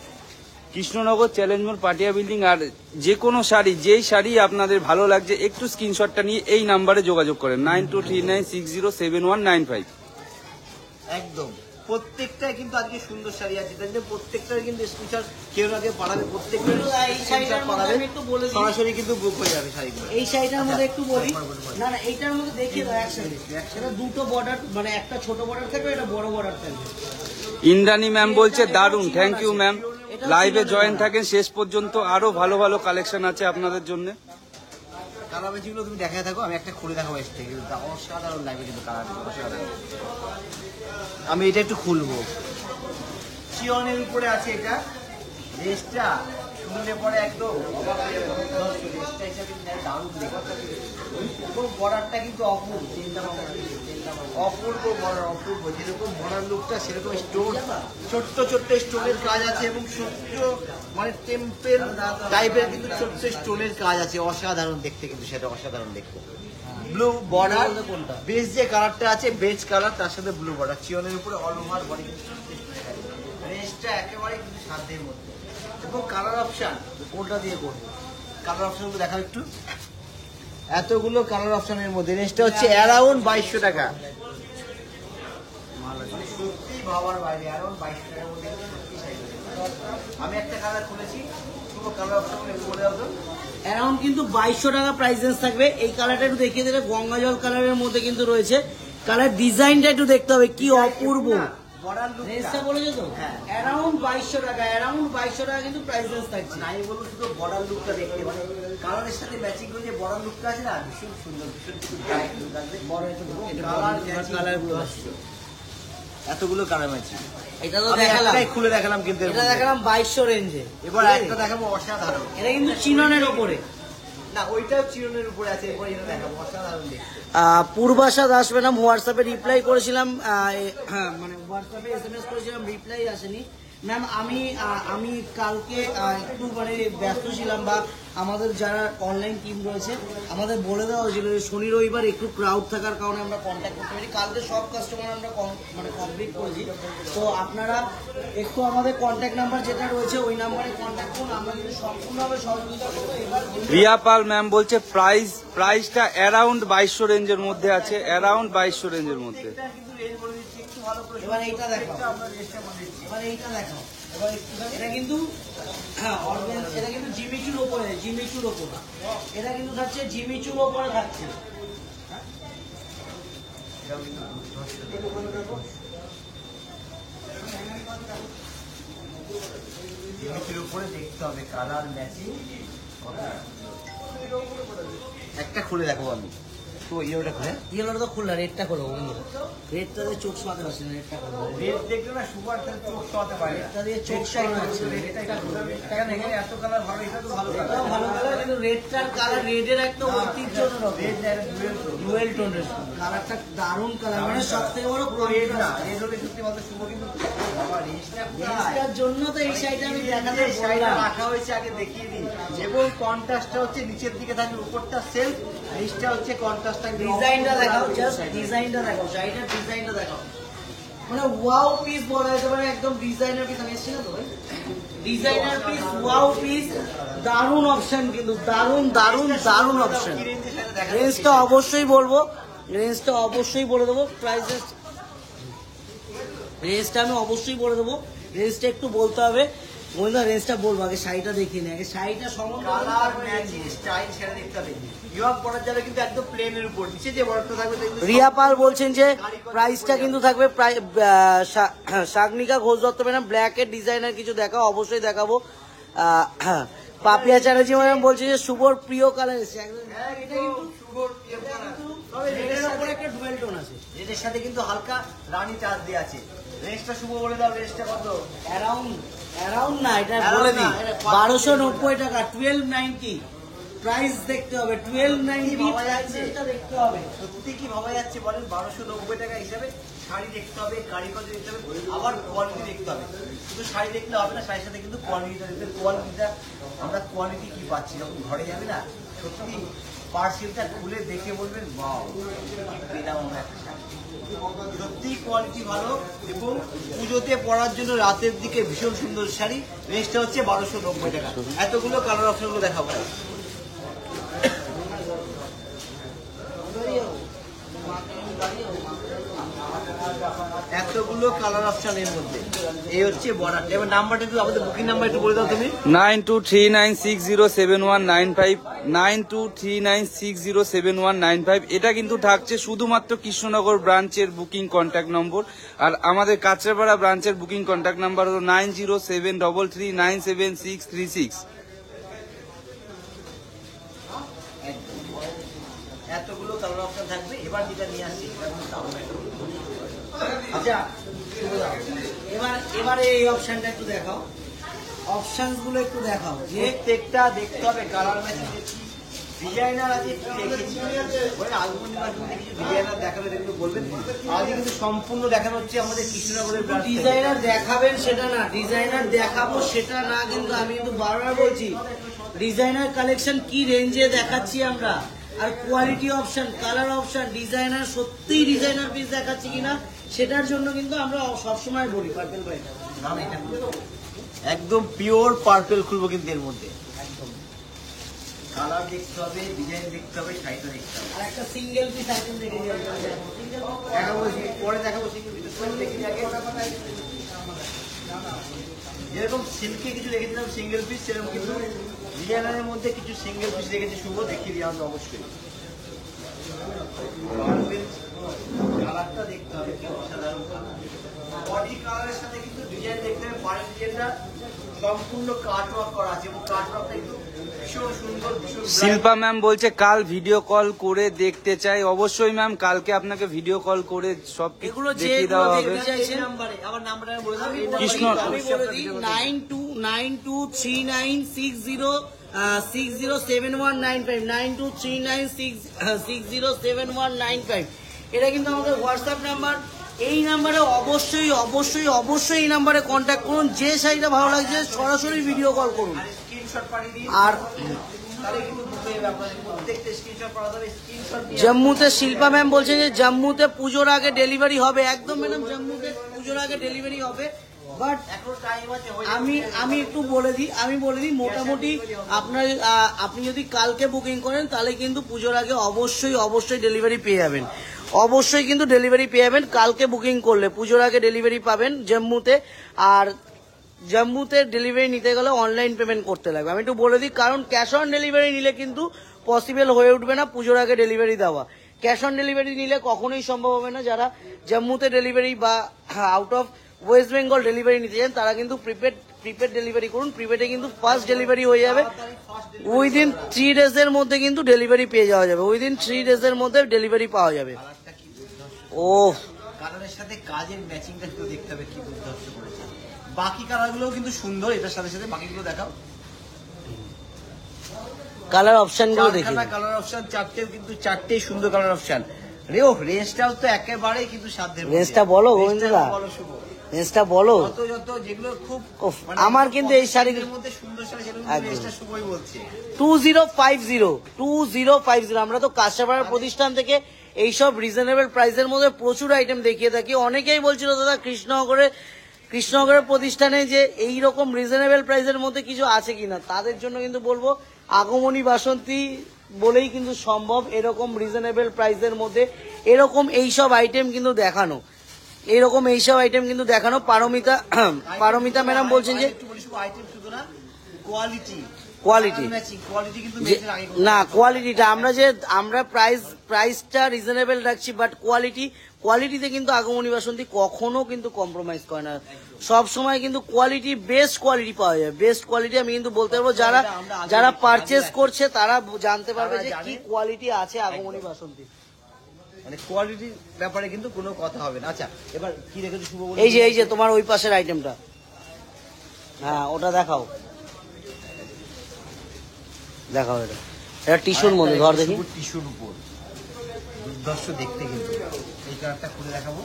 কৃষ্ণনগর চ্যালেঞ্জ মোড় পাটিয়া বিল্ডিং। আর যে কোনো শাড়ি, যেই শাড়ি আপনাদের ভালো লাগছে একটু স্ক্রিনশটটা নিয়ে এই নাম্বারে যোগাযোগ করেন 9239607195। একদম প্রত্যেকটাই কিন্তু আজকে সুন্দর শাড়ি আছে, তাই জন্য প্রত্যেকটাই কিন্তু স্ক্রিনশট কেউ না কেউ পাঠাবে, প্রত্যেকটাই এই শাড়িটার মধ্যে আমি একটু বলে দিই, সরাসরি কিন্তু বুক হয়ে যাবে শাড়িগুলো। এই শাড়িটার মধ্যে একটু বলি, না না এইটার মধ্যে দেখিয়ে দাও একসাথে। এটা দুটো বর্ডার, মানে একটা ছোট বর্ডার থাকবে, এটা বড় বর্ডার থাকবে। ইন্দ্রাণী ম্যাম বলছে দারুণ, থ্যাংক ইউ ম্যাম। লাইভে জয়েন থাকেন শেষ পর্যন্ত, আরো ভালো ভালো কালেকশন আছে আপনাদের জন্য। কালার ম্যাচিংগুলো তুমি দেখায় থাকো, আমি একটা খুলে দেখাবো এর থেকে, কিন্তু অসাধারণ লাগবে কিন্তু কালার অসাধারণ। আমি এটা একটু খুলবো, চিয়নের উপরে আছে এটা, ড্রেসটা শুনলে পরে একদম অবাক হয়ে যাবে। ড্রেসটা হিসাবে দারুণ দেখতে এবং বর্ডারটা কিন্তু অপূর্ব, অপূর্ব বর্ডার, অপূর্ব। যেরকম বর্ডার লুকটা সেরকম স্টোন, ছোট্ট ছোট্ট স্টোনের কাজ আছে এবং ছোট্ট মানে টেম্পেল টাইপের কিন্তু ছোট্ট স্টোনের কাজ আছে, অসাধারণ দেখতে কিন্তু সেটা অসাধারণ দেখতে। ব্লু বর্ডার, বেস যে কালারটা আছে বেজ কালার, তার সাথে ব্লু বর্ডার, চিয়নের উপরে অল ওভার বডি কিন্তু ড্রেসটা একেবারে কিন্তু সাধ্যের মধ্যে। এবং কালার অপশন কোনটা দিয়ে করবো, কালার অপশনগুলো দেখাও একটু। এতগুলো কালার অপশনের মধ্যে রেঞ্জটা হচ্ছে অ্যারাউন্ড 2200 টাকা। সত্যি ভাবার বাইরে, অ্যারাউন্ড 2200 টাকার মধ্যে। আমি একটা কালার খুলেছি, খুব সম্পূর্ণ কালার অপশন একটু বলে দাও তো। অ্যারাউন্ড কিন্তু 2200 টাকা প্রাইস রেঞ্জ থাকবে। এই কালারটা একটু দেখিয়ে দিলে, গঙ্গা জল কালারের মধ্যে কিন্তু রয়েছে। কালার ডিজাইনটা একটু দেখতে হবে, কি অপূর্ব। বর্ডার লুক রেঞ্জটা বলেছে তো, হ্যাঁ। অ্যারাউন্ড 2200 টাকা, অ্যারাউন্ড 2200 টাকা কিন্তু প্রাইস রেঞ্জ থাকছে। নাই বলুন, শুধু বর্ডার লুকটা দেখতে মানে কালারের সাথে ম্যাচিং করে যে বর্ডার লুকটা আছে না, ভীষণ সুন্দর, ভীষণ ব্রাইট লুক আসবে। বড় একটু দেখো, এটা কালার কালার গুলো আসছে। এতগুলো কালার ম্যাচিং। এটা তো আমি দেখালাম, একটাই খুলে দেখালাম কিন্তু এর এটা মধ্যে। দেখালাম 2200 রেঞ্জে। এবার একটা দেখাবো অসাধারণ। এটা কিন্তু চিননের ওপরে। না, ওইটাও চিরনের উপরে আছে, এরপর এটা দেখাবো অসাধারণ দেখতে। পূর্বাশা দাস ম্যাডাম হোয়াটসঅ্যাপে রিপ্লাই করেছিলাম, মানে হোয়াটসঅ্যাপে SMS করেছিলাম, রিপ্লাই আসেনি। ম্যাম আমি কালকে একটু মানে ব্যস্ত ছিলাম, বা আমাদের যারা অনলাইন টিম রয়েছে আমাদের বলে দেওয়া হয়েছিল যে শনি রবিবার একটু ক্রাউড থাকার কারণে আমরা কন্ট্যাক্ট করতে পারি। কালকে সব কাস্টমার আমরা মানে কমপ্লিট করেছি। তো আপনারা একটু আমাদের কন্ট্যাক্ট নাম্বার যেটা রয়েছে ওই নাম্বারে কন্ট্যাক্ট করুন, আমরা কিন্তু সম্পূর্ণভাবে সহযোগিতা করবো। এবার রিয়া পাল ম্যাম বলছে প্রাইসটা অ্যারাউন্ড 2200 রেঞ্জের মধ্যে আছে, অ্যারাউন্ড 2200 রেঞ্জের মধ্যে। এটা কিন্তু রেঞ্জ বলে দিচ্ছি, একটু ভালো করে এবার এইটা দেখো, আমরা রেঞ্জটা বলে দিচ্ছি। এবার এইটা দেখো, এবার এটা কিন্তু হ্যাঁ অর্গান, এটা কিন্তু জিমিচুর ওপরে, জিমিচুর ওপরে এটা কিন্তু থাকছে, জিমিচুর ওপরে থাকছে। জিনিসের উপরে দেখতে হবে কালার ম্যাচিং। একটা খুলে দেখো আমি তো, ইয়েটা খুলে ইয়েলোটা তো খুললা, রেডটা খোলো বন্ধুরা, রেডটা দিয়ে চোখ শোয়াতে পারছি না, রেডটা খোলো। রেড দেখলে না সুপার তাহলে চোখ শোয়াতে পারে না। রেডটা দিয়ে চোখ শোয়ানো যাচ্ছে, রেডটা খোলো। এখানে এখানে এত কালার ভালো, এটা তো ভালো কালার। এটাও ভালো কালার, কিন্তু রেডটার কালার, রেডের একটা ঐতিহ্য রেড ডুয়েল টোনের কালারটা দারুণ কালার, মানে সব থেকে বড় রেড না, রেড হলে সত্যি বলতে শুভ, কিন্তু বাবা রেডটা রেডটার জন্য তো এই শাড়িটা আমি দেখাতে শাড়িটা বললাম। রাখা হয়েছে, আগে দেখিয়ে দিই। এবং কন্ট্রাস্টটা হচ্ছে নিচের দিকে থাকবে, উপরটা সেলফ, নিচটা হচ্ছে কন্ট্রাস্টটা। ডিজাইনটা দেখাও, জাস্ট ডিজাইনটা দেখাও, শাড়িটার ডিজাইনটা দেখাও। মানে ওয়াও পিস বলা যেতে পারে, একদম ডিজাইনার পিস। আমি এসেছি না তো ভাই, ডিজাইনার পিস, ওয়াও পিস, দারুণ অপশন, কিন্তু দারুণ দারুণ দারুণ অপশন। রেঞ্জটা অবশ্যই বলবো, রেঞ্জটা অবশ্যই বলে দেবো, প্রাইসেস রেঞ্জটা আমি অবশ্যই বলে দেবো। রেঞ্জটা একটু বলতে হবে বন্ধুরা, রেঞ্জটা বলবো, আগে শাড়িটা দেখিয়ে নিই, আগে শাড়িটা কালার ম্যাচিং স্টাইল সেটা দেখতে হবে। ইয়ক বর্ডার যাবে কিন্তু একদম প্লেনের উপর, নিচে যে বর্ডারটা থাকবে দেখবে। রিয়া পাল বলছেন যে প্রাইসটা কিন্তু থাকবে প্রায় শাগনিকা ঘোষ দত্ত ম্যাডাম ব্ল্যাকের ডিজাইনার কিছু দেখাও, অবশ্যই দেখাবো। পাপিয়া চ্যাটার্জি ম্যাডাম বলছে যে শুভর প্রিয় কালার এসেছে, এটা কিন্তু সুগর প্রিয় কালার। তবে রেডের উপরে একটা ডুয়েল টোন আছে, রেডের সাথে কিন্তু হালকা রানী টাচ দিয়ে আছে। রেঞ্জটা শুভ বলে দাও, রেঞ্জটা কত? অ্যারাউন্ড না, এটা বলে দিই 1290 টাকা, 1290 প্রাইস দেখতে হবে, 1290 প্রাইসটা দেখতে হবে। সত্যি কি ভাবা যাচ্ছে বলেন? 1290 টাকা হিসাবে শাড়ি দেখতে হবে, কারিগর দেখতে হবে, আবার কোয়ালিটি দেখতে হবে। শুধু শাড়ি দেখলে হবে না, শাড়ির সাথে কিন্তু কোয়ালিটিটা দেখতে হবে। কোয়ালিটিটা আমরা কোয়ালিটি কি পাচ্ছি যখন ঘরে যাবে না, সত্যি পার্সেলটা খুলে দেখে বলবেন বাও, পেলাম আমরা একটা শাড়ি। সত্যি কোয়ালিটি ভালো, এবং পুজোতে পরার জন্য রাতের দিকে ভীষণ সুন্দর শাড়ি। রেঞ্জটা হচ্ছে 1290 টাকা। এতগুলো কালার অপশনগুলো দেখাবো। এতগুলো কালার অপশন এর মধ্যে, এই হচ্ছে বর্ডার। এবার নাম্বারটা একটু, আমাদের বুকিং নাম্বার একটু বলে দাও তুমি। 9239607195, 9239607195। এটা কিন্তু থাকছে শুধুমাত্র কৃষ্ণনগর ব্রাঞ্চের বুকিং কন্ট্যাক্ট নম্বর। আর আমাদের কাঁচরাপাড়া ব্রাঞ্চের বুকিং কন্ট্যাক্ট নাম্বার হলো 907333976636। এতগুলো কালার অপশন থাকবে। এবার যেটা নিয়ে আসছি, আচ্ছা এবারে এই অপশনটা একটু দেখাও, অপশনস গুলো একটু দেখাও। প্রত্যেকটা দেখতে হবে কালার ম্যাচিং দেখছি। ডিজাইনার আজ একটু দেখেছি, ওই আলমনি মাঝে কিছু ডিজাইনার দেখাবে, দেখলে বলবেন। আজ কিন্তু সম্পূর্ণ দেখানো হচ্ছে আমাদের কৃষ্ণনগরের ব্রাঞ্চ। ডিজাইনার দেখাবেন সেটা না, ডিজাইনার দেখাবো সেটা না, কিন্তু আমি কিন্তু বারবার বলছি ডিজাইনার কালেকশন কি রেঞ্জে দেখাচ্ছি আমরা, আর quality option, colour option, designer সত্যিই ডিজাইনার পিস দেখাচ্ছি কিনা সেটার জন্য কিন্তু আমরা সবসময় বলি পার্পেল ভাই একদম পিওর পার্পেল খুলবো কিন্তু এর মধ্যে। একদম কালার দেখতে হবে, ডিজাইন দেখতে হবে, শাড়িটা দেখতে হবে। আর একটা সিঙ্গেল পিস আইটেম দেখে দেখাবো, পরে দেখাবো। সিঙ্গেল পিস দেখি আগে। যেরকম সিল্কে কিছু রেখেছিলাম সিঙ্গেল পিস, সেরকম কিন্তু ডিজাইনারের মধ্যে কিছু সিঙ্গেল পিস রেখেছি। শুভ দেখিয়ে দিই আমাদের অবশ্যই। কালারটা দেখতে হবে কি অসাধারণ কালার। বডি কালারের সাথে কিন্তু ডিজাইন দেখতে হবে, পাড়ের ডিজাইনটা সম্পূর্ণ কাট ওয়ার্ক করা আছে এবং কাট ওয়ার্কটা কিন্তু ভীষণ সুন্দর, ভীষণ শিল্পা ম্যাম বলছে কাল ভিডিও কল করে দেখতে চাই। অবশ্যই ম্যাম, কালকে আপনাকে ভিডিও কল করে সব এগুলো দেখিয়ে যেগুলো দেওয়া হবে। দেখতে চাইছেন নাম্বারে আবার নাম্বারটা বলে দাও। কৃষ্ণ আমি বলে দিই 929239607195 9239607195। এটা কিন্তু আমাদের হোয়াটসঅ্যাপ নাম্বার। এই নাম্বারে অবশ্যই অবশ্যই অবশ্যই এই নাম্বারে কন্ট্যাক্ট করুন। যে শাড়িটা ভালো লাগছে সরাসরি ভিডিও কল করুন। আর স্ক্রিনশট পাঠিয়ে দিন, আর তাহলে কিন্তু বুঝতে হবে আপনাদের প্রত্যেকটা স্ক্রিনশট পাঠাতে হবে। স্ক্রিনশট দিয়ে জম্মুতে শিল্পা ম্যাম বলছে যে জম্মুতে পুজোর আগে ডেলিভারি হবে। একদম ম্যাডাম, জম্মুতে পুজোর আগে ডেলিভারি হবে। বাট এখনো টাইম আছে। আমি একটু বলে দিই মোটামুটি আপনি যদি কালকে বুকিং করেন তাহলে কিন্তু পুজোর আগে অবশ্যই ডেলিভারি পেয়ে যাবেন। অবশ্যই কিন্তু ডেলিভারি পেয়ে যাবেন কালকে বুকিং করলে। পুজোর আগে ডেলিভারি পাবেন জম্মুতে। আর জম্মুতে ডেলিভারি নিতে গেলে অনলাইন পেমেন্ট করতে লাগবে। আমি একটু বলে দিই, কারণ ক্যাশ অন ডেলিভারি নিলে কিন্তু পসিবল হয়ে উঠবে না পুজোর আগে ডেলিভারি দেওয়া। ক্যাশ অন ডেলিভারি নিলে কখনোই সম্ভব হবে না। যারা জম্মুতে ডেলিভারি বা out of West Bengal delivery নিতে চান তারা কিন্তু প্রিপেড ডেলিভারি করুন। প্রিপেডে কিন্তু ফার্স্ট ডেলিভারি হয়ে যাবে। উইদিন 3 ডেজের মধ্যে কিন্তু ডেলিভারি পেয়ে যাওয়া যাবে। উইদিন 3 ডেজের মধ্যে ডেলিভারি পাওয়া যাবে। কালারটা কি দুর্ধর্ষ। ও কালারের সাথে কাজের ম্যাচিংটা একটু দেখতে হবে কি দুর্ধর্ষ করেছে। বাকি কালারগুলোও কিন্তু সুন্দর, এটার সাথে সাথে বাকিগুলো দেখাও। কালার অপশনগুলো দেখি। কালার অপশন চারটেও কিন্তু চারটেই সুন্দর কালার অপশন। রেও রেঞ্জটাও তো একেবারেই কিন্তু সাধ্যের মধ্যে। রেঞ্জটা বলো গোবিন্দদা, বলো শুভ। রেঞ্জটা বলো। যত যেগুলো খুব উফ, আমার কিন্তু এই শাড়ির মধ্যে সুন্দর শাড়ি সেগুলো একদম। রেঞ্জটা শুভই বলছে। 2050। আমরা তো কাস্টমার প্রতিষ্ঠান থেকে এইসব রিজনেবল প্রাইসের মধ্যে প্রচুর আইটেম দেখিয়ে থাকি। অনেকেই বলছিল দাদা কৃষ্ণনগরের প্রতিষ্ঠানে যে এই রকম রিজনেবল প্রাইসের মধ্যে কিছু আছে কিনা। তাদের জন্য কিন্তু বলবো আগমনী বাসন্তী বলেই কিন্তু সম্ভব এরকম রিজনেবল প্রাইসের মধ্যে এরকম এইসব আইটেম কিন্তু দেখানো। পারমিতা ম্যাডাম বলছেন যে একটু বলিস আইটেম শুধু না, কোয়ালিটি কিন্তু মেয়েদের আগে না, কোয়ালিটিটা আমরা প্রাইসটা রিজনেবল রাখছি, বাট কোয়ালিটিতে কিন্তু আগমনী বাসন্তী কখনো কিন্তু কম্প্রোমাইজ করে না। সব সময় কিন্তু বেস্ট কোয়ালিটি পাওয়া যায়। বেস্ট কোয়ালিটি আমি কিন্তু বলতে পারবো, যারা পারচেজ করছে তারা জানতে পারবে যে কি কোয়ালিটি আছে আগমনী বাসন্তী। মানে কোয়ালিটির ব্যাপারে কিন্তু কোনো কথা হবে না। আচ্ছা, এবার কি রেখেছো শুভ? এই যে তোমার ওই পাশের আইটেমটা, হ্যাঁ ওটা দেখাও এটা টিস্যুর মধ্যে। ধর দেখি, টিস্যুর উপর দুর্ধর্ষ দেখতে কিন্তু। এই কালারটা খুলে দেখাবো।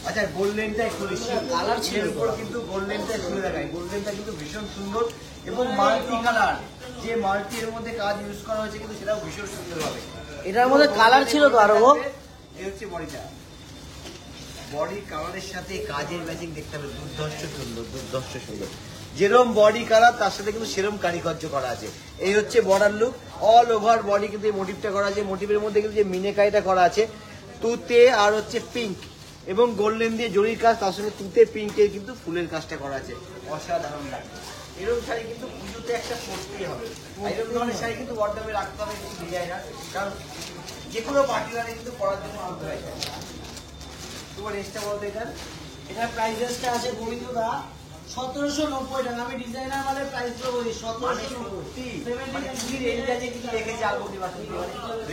আচ্ছা, গোল্ডেনটাই খুলেছি, কালার ছিল উপর কিন্তু গোল্ডেনটাই খুলে দেখাই। গোল্ডেনটা কিন্তু ভীষণ সুন্দর এবং মাল্টি কালার, যে মাল্টি এর মধ্যে কাজ ইউজ করা হয়েছে কিন্তু সেটাও ভীষণ সুন্দর হবে। এটার মধ্যে কালার ছিল তো আরো। এই হচ্ছে বডিটা, বডি কালারের সাথে কাজের ম্যাচিং দেখতে হবে। দুর্ধর্ষ সুন্দর। যেরকম বডি কালার তার সাথে কিন্তু সেরকম কারিকার্য করা আছে। এই হচ্ছে border look, all over body কিন্তু এই মোটিভটা করা আছে। মোটিভের মধ্যে কিন্তু যে মিনেকাইটা করা আছে তুতে আর হচ্ছে পিঙ্ক এবং গোল্ডেন দিয়ে জরির কাজ, তার সঙ্গে তুতে পিঙ্কের কিন্তু ফুলের কাজটা করা আছে। অসাধারণ লাগে। এরকম শাড়ি কিন্তু পুজোতে একটা পরতেই হবে। এরকম ধরনের শাড়ি কিন্তু ওয়ার্ডরোবে রাখতে হবে ডিজাইনার, কারণ যে কোনো পার্টিকুলারে কিন্তু পরার জন্য আনতে হয়। তোমার রেঞ্জটা বলতে এটার প্রাইস রেঞ্জটা আছে গোবিন্দদা 1790 টাকা। আমি ডিজাইনার মালের প্রাইস বলি 1790।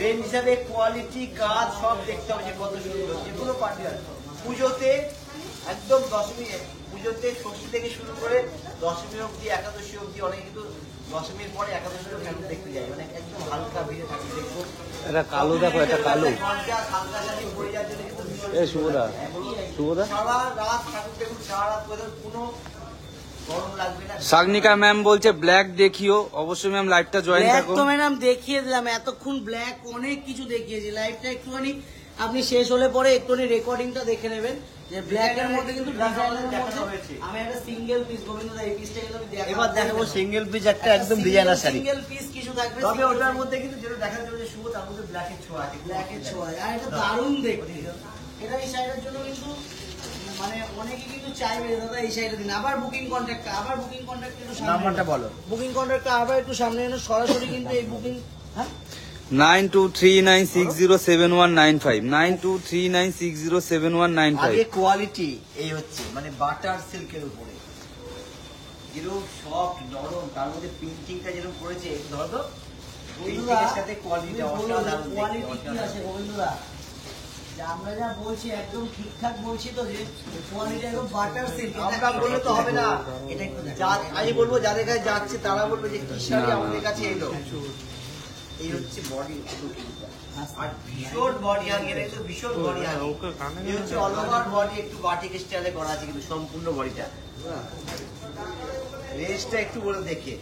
রেঞ্জ হিসাবে কোয়ালিটি কাজ সব দেখতে হবে যে কত সুন্দর। যে কোনো পার্টিকুলার পুজোতে একদম পুজোতে ষষ্ঠী থেকে শুরু করে দশমী অব্দি, একাদশী অব্দি, অনেকে কিন্তু দশমীর পরে একাদশীর ঠাকুর দেখতে যায়। মানে একদম হালকা ভিড়ে ঠাকুর দেখবো। এটা কালো দেখো, এটা কালো। হালকা শাড়ি পরে যাওয়ার জন্য কিন্তু শুভদা সারা রাত ঠাকুর দেখুন, সারা রাত কোনো গরম লাগবে না। সাগনিকা ম্যাম বলছে ব্ল্যাক দেখিও। অবশ্যই ম্যাম লাইভটা জয়েন ব্ল্যাক থাকুন। তো ম্যাডাম দেখিয়ে দিলাম এতক্ষণ, ব্ল্যাক অনেক কিছু দেখিয়েছি। লাইভটা একটুখানি আপনি শেষ হলে পরে একটুখানি রেকর্ডিংটা দেখে নেবেন যে ব্ল্যাক এর মধ্যে কিন্তু আমি একটা সিঙ্গেল পিস গোবিন্দদা এই পিসটা কিন্তু আমি দেখাবো। এবার দেখাবো সিঙ্গেল পিস একটা একদম ডিজাইনার শাড়ি। সিঙ্গেল পিস কিছু থাকবে, তবে ওটার মধ্যে কিন্তু যেটা দেখা যাবে যে শুভ তার মধ্যে ব্ল্যাকের ছোঁয়া আছে। ব্ল্যাকের ছোঁয়া, আর এটা দারুণ দেখতে। এটা এই শাড়িটার জন্য কিন্তু মানে অনেকে কিন্তু চাইবে যে দাদা এই শাড়িটা দিন, আবার বুকিং কন্ট্যাক্ট একটু সামনে নাম্বারটা বলো। বুকিং কন্ট্যাক্ট আবার একটু সামনে এনো, সরাসরি কিন্তু এই বুকিং, হ্যাঁ 9239607195 9239607195। আগে কোয়ালিটি এই হচ্ছে মানে বাটার সিল্কের উপরে যেরকম সফট নরম, তার মধ্যে প্রিন্টিংটা যেরকম করেছে ধরো তো প্রিন্টিংয়ের সাথে কোয়ালিটিটা অসাধারণ। কোয়ালিটি কি আছে গোবিন্দদা, যে আমরা যা বলছি একদম ঠিকঠাক বলছি তো, যে কোয়ালিটি একদম বাটার সিল্ক। আমরা বললে তো হবে না, এটা একটু আমি বলবো যাদের কাছে যাচ্ছে তারা বলবে যে কি শাড়ি আমাদের কাছে এলো। এই হচ্ছে বডি আর ভীষণ বডি হাগের, এই তো ভীষণ বডি হাগের। এই হচ্ছে অল ওভার বডি একটু বাটিক স্টাইলে করা আছে কিন্তু সম্পূর্ণ বডিটা। রেঞ্জটা একটু বলে দেখে,